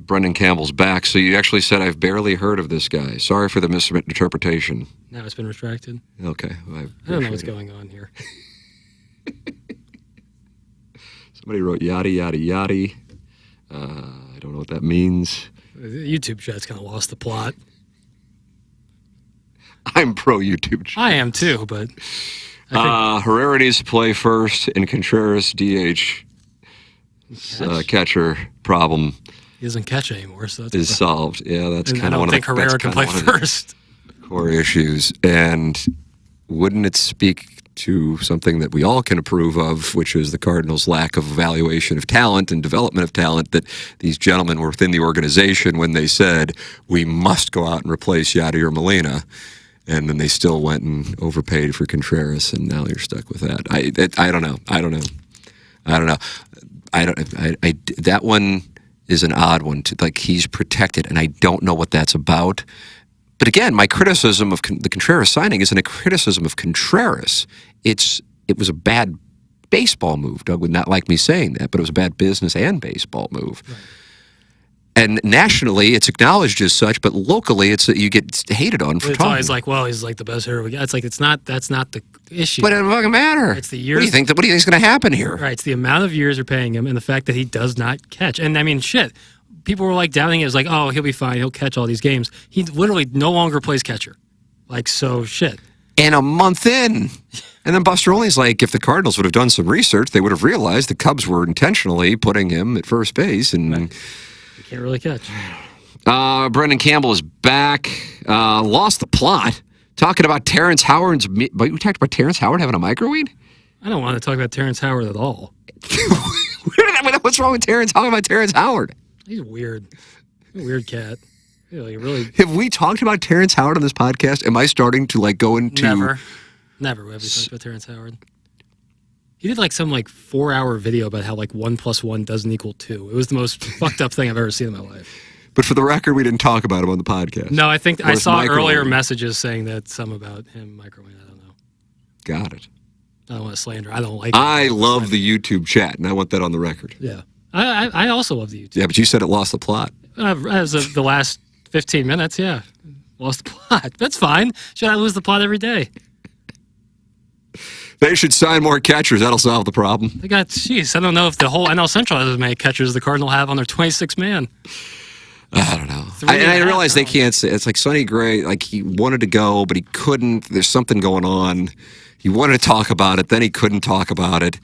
Brendan Campbell's back. So you actually said I've barely heard of this guy. Sorry for the misinterpretation. Now it's been retracted. Okay. I don't know what's going on here. Somebody wrote yaddy, yaddy, yaddy. I don't know what that means. The YouTube chat's kind of lost the plot. I'm pro YouTube chat. I am too, but Herrera needs to play first, and Contreras DH catcher problem. He doesn't catch anymore, so that's is solved. Yeah, that's and kind I of don't one think of the Herrera can play first. core issues. And wouldn't it speak to something that we all can approve of, which is the Cardinals' lack of evaluation of talent and development of talent, that these gentlemen were within the organization when they said, we must go out and replace Yadier Molina. And then they still went and overpaid for Contreras, and now you're stuck with that. I don't know. That one is an odd one. Like, he's protected, and I don't know what that's about. But again, my criticism of the Contreras signing isn't a criticism of Contreras. It was a bad baseball move. Doug would not like me saying that, but it was a bad business and baseball move. Right. And nationally, it's acknowledged as such, but locally, you get hated on for it's talking. Always like, well, he's like the best hitter we got. It's like that's not the issue. But it doesn't fucking matter. It's the years. What do you think is going to happen here? Right. It's the amount of years you're paying him, and the fact that he does not catch. And I mean, shit. People were like doubting it. It was like, oh, he'll be fine. He'll catch all these games. He literally no longer plays catcher. Like, so shit. And a month in. And then Buster Olney's like, if the Cardinals would have done some research, they would have realized the Cubs were intentionally putting him at first base. And right. He can't really catch. Brendan Campbell is back. Lost the plot. Talking about Terrence Howard's... But you talked about Terrence Howard having a microweed? I don't want to talk about Terrence Howard at all. What's wrong with Terrence? Talking about Terrence Howard? He's weird. He's a weird cat. Really. Have we talked about Terrence Howard on this podcast? Am I starting to go into... Never have we talked about Terrence Howard. He did some 4-hour video about how 1 + 1 doesn't equal 2. It was the most fucked up thing I've ever seen in my life. But for the record, we didn't talk about him on the podcast. No, I think I saw earlier messages saying that some about him microwave. I don't know. Got it. I don't want to slander. I don't like it. I love the YouTube chat, and I want that on the record. Yeah. I also love the YouTube. Yeah, but you said it lost the plot. As of the last 15 minutes, yeah. Lost the plot. That's fine. Should I lose the plot every day? They should sign more catchers. That'll solve the problem. They got, I don't know if the whole NL Central has as many catchers as the Cardinals have on their 26-man. I don't know. I realize they can't say. It's like Sonny Gray, he wanted to go, but he couldn't. There's something going on. He wanted to talk about it, then he couldn't talk about it.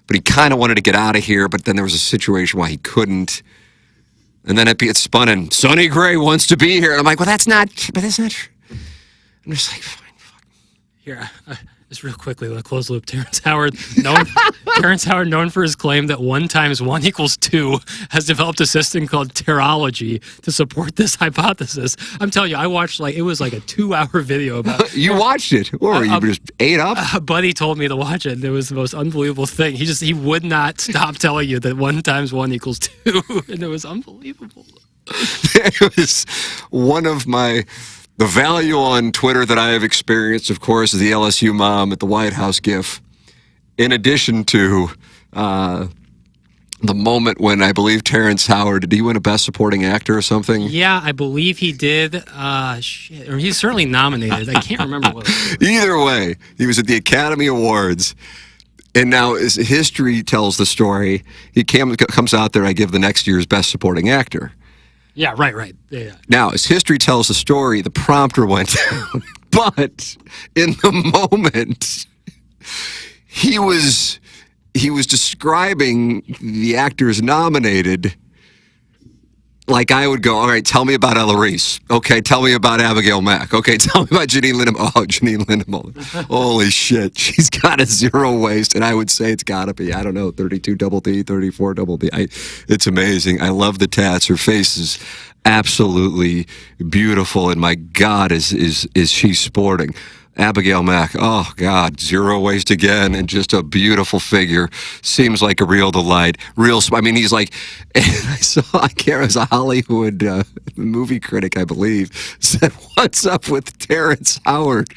But he kind of wanted to get out of here, but then there was a situation why he couldn't. And then it spun in, Sonny Gray wants to be here. And I'm like, that's not true. I'm just like, fine, fuck. Here, just real quickly, let's close the loop. Terrence Howard, known for his claim that 1 × 1 = 2, has developed a system called Terrology to support this hypothesis. I'm telling you, I watched it was a 2-hour video about. You watched it, or you just ate up? A buddy told me to watch it, and it was the most unbelievable thing. He would not stop telling you that 1 × 1 = 2, and it was unbelievable. It was one of the value on Twitter that I have experienced, of course, is the LSU mom at the White House gif. In addition to the moment when I believe Terrence Howard, did he win a Best Supporting Actor or something? Yeah, I believe he did. Or he's certainly nominated. I can't remember what it was. Either way, he was at the Academy Awards. And now, as history tells the story, he comes out there, I give the next year's Best Supporting Actor. Yeah, right. Yeah. Now, as history tells the story, the prompter went down. But in the moment, he was describing the actors nominated like I would go, all right, tell me about Ella Reese. Okay, tell me about Abigail Mack. Okay, tell me about Janine Lindemoulin. Oh, Janine Lindemoulin. Holy shit. She's got a 0 waist, and I would say it's got to be, 32 double D, 34 double D. It's amazing. I love the tats. Her face is absolutely beautiful, and my God, is she sporting. Abigail Mack, oh God, 0 waist again, and just a beautiful figure. Seems like a real delight. He's like, I can't remember, it was a Hollywood movie critic, I believe, said, what's up with Terrence Howard?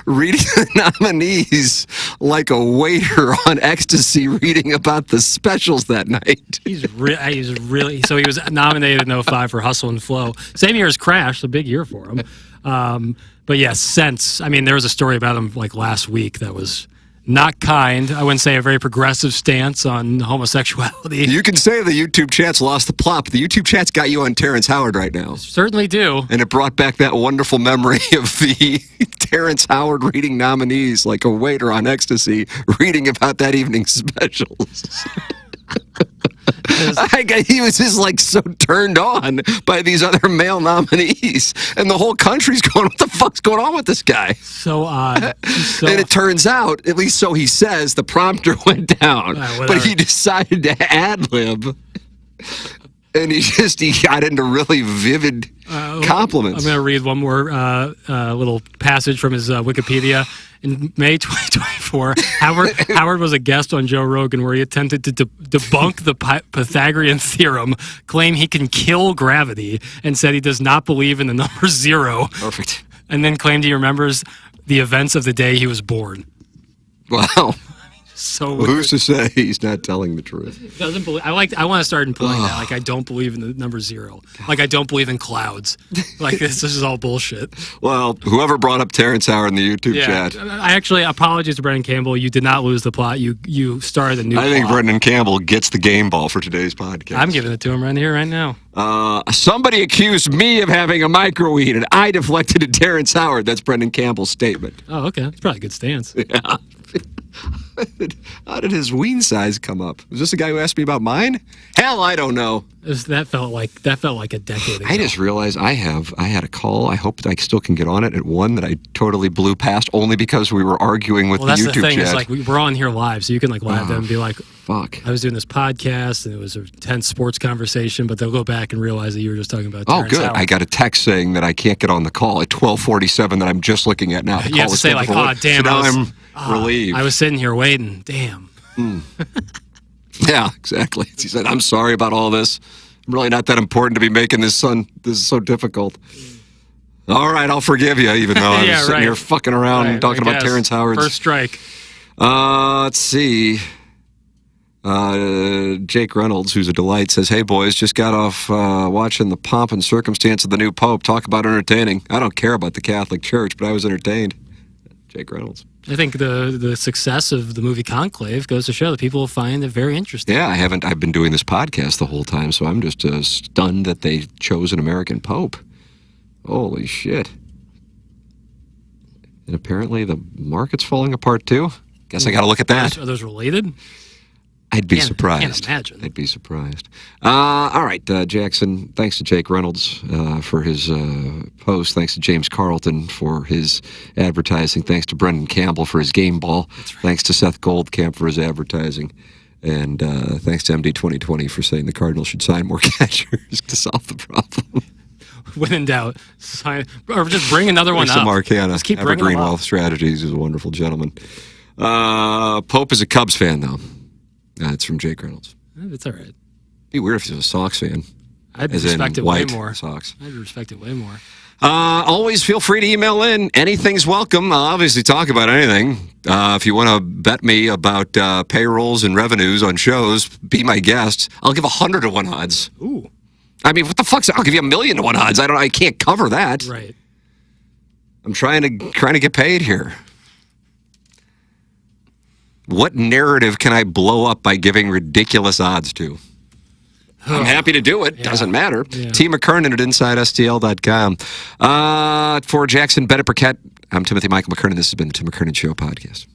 Reading the nominees like a waiter on ecstasy reading about the specials that night. He's really, so he was nominated in 05 for Hustle and Flow. Same year as Crash, a big year for him. But yes, there was a story about him last week that was not kind. I wouldn't say a very progressive stance on homosexuality. You can say the YouTube chat's lost the plot, but the YouTube chat's got you on Terrence Howard right now. Certainly do. And it brought back that wonderful memory of the Terrence Howard reading nominees like a waiter on ecstasy, reading about that evening's specials. He was just like so turned on by these other male nominees, and the whole country's going, "What the fuck's going on with this guy?" So odd. And it turns out, at least so he says, the prompter went down, but he decided to ad lib. And he got into really vivid compliments. I'm going to read one more little passage from his Wikipedia. In May 2024, Howard was a guest on Joe Rogan where he attempted to debunk the Pythagorean theorem, claim he can kill gravity, and said he does not believe in the number 0. Perfect. And then claimed he remembers the events of the day he was born. Wow. So well, who's to say he's not telling the truth? Doesn't believe. I want to start employing that. Like, I don't believe in the number 0. Like, I don't believe in clouds. Like, this is all bullshit. Well, whoever brought up Terrence Howard in the YouTube chat. I actually apologize to Brendan Campbell. You did not lose the plot. You started a new plot. I think Brendan Campbell gets the game ball for today's podcast. I'm giving it to him right here, right now. Somebody accused me of having a microweed, and I deflected to Terrence Howard. That's Brendan Campbell's statement. Oh, okay. That's probably a good stance. Yeah. How did his ween size come up? Was this the guy who asked me about mine? Hell, I don't know. That felt like a decade ago. I just realized I had a call. I hope that I still can get on it at 1 that I totally blew past only because we were arguing with the YouTube chat. Well, that's the thing. Is like we're on here live, so you can like live them and be like, "Fuck, I was doing this podcast and it was a tense sports conversation," but they'll go back and realize that you were just talking about. Oh, good. Howard. I got a text saying that I can't get on the call at 12:47 that I'm just looking at now. You have to say like, "Oh, damn." So now I'm relieved. I was sitting here waiting. Damn. Yeah, exactly. He said, "I'm sorry about all this. I'm really not that important to be making this, son. This is so difficult." All right, I'll forgive you, even though I was sitting here fucking around and talking about Terrence Howard's first strike. Let's see. Jake Reynolds, who's a delight, says, "Hey boys, just got off watching the pomp and circumstance of the new Pope. Talk about entertaining. I don't care about the Catholic Church, but I was entertained." Jake Reynolds. I think the success of the movie Conclave goes to show that people find it very interesting. Yeah, I've been doing this podcast the whole time, so I'm just stunned that they chose an American Pope. Holy shit. And apparently the market's falling apart too. Guess I got to look at that. Are those related? I'd be surprised. I can't imagine. I'd be surprised. All right, Jackson, thanks to Jake Reynolds for his post. Thanks to James Carlton for his advertising. Thanks to Brendan Campbell for his game ball. Right. Thanks to Seth Goldcamp for his advertising. And thanks to MD 2020 for saying the Cardinals should sign more catchers to solve the problem. When in doubt, sign, or just bring another one up. up. Mark Hanna, just keep Evergreen Wealth Strategies is a wonderful gentleman. Pope is a Cubs fan, though. It's from Jake Reynolds. That's all right. It'd be weird if he was a Sox fan. I'd respect it way more. Sox. I'd respect it way more. Always feel free to email in. Anything's welcome. I'll obviously talk about anything. If you want to bet me about payrolls and revenues on shows, be my guest. I'll give 100 to 1 odds. Ooh. I mean, what the fuck's? I'll give you 1,000,000 to 1 odds. I can't cover that. Right. I'm trying to get paid here. What narrative can I blow up by giving ridiculous odds to? I'm happy to do it. Yeah. Doesn't matter. Yeah. T. McKernan at InsideSTL.com. For Jackson Bennett Burkett, I'm Timothy Michael McKernan. This has been the Tim McKernan Show podcast.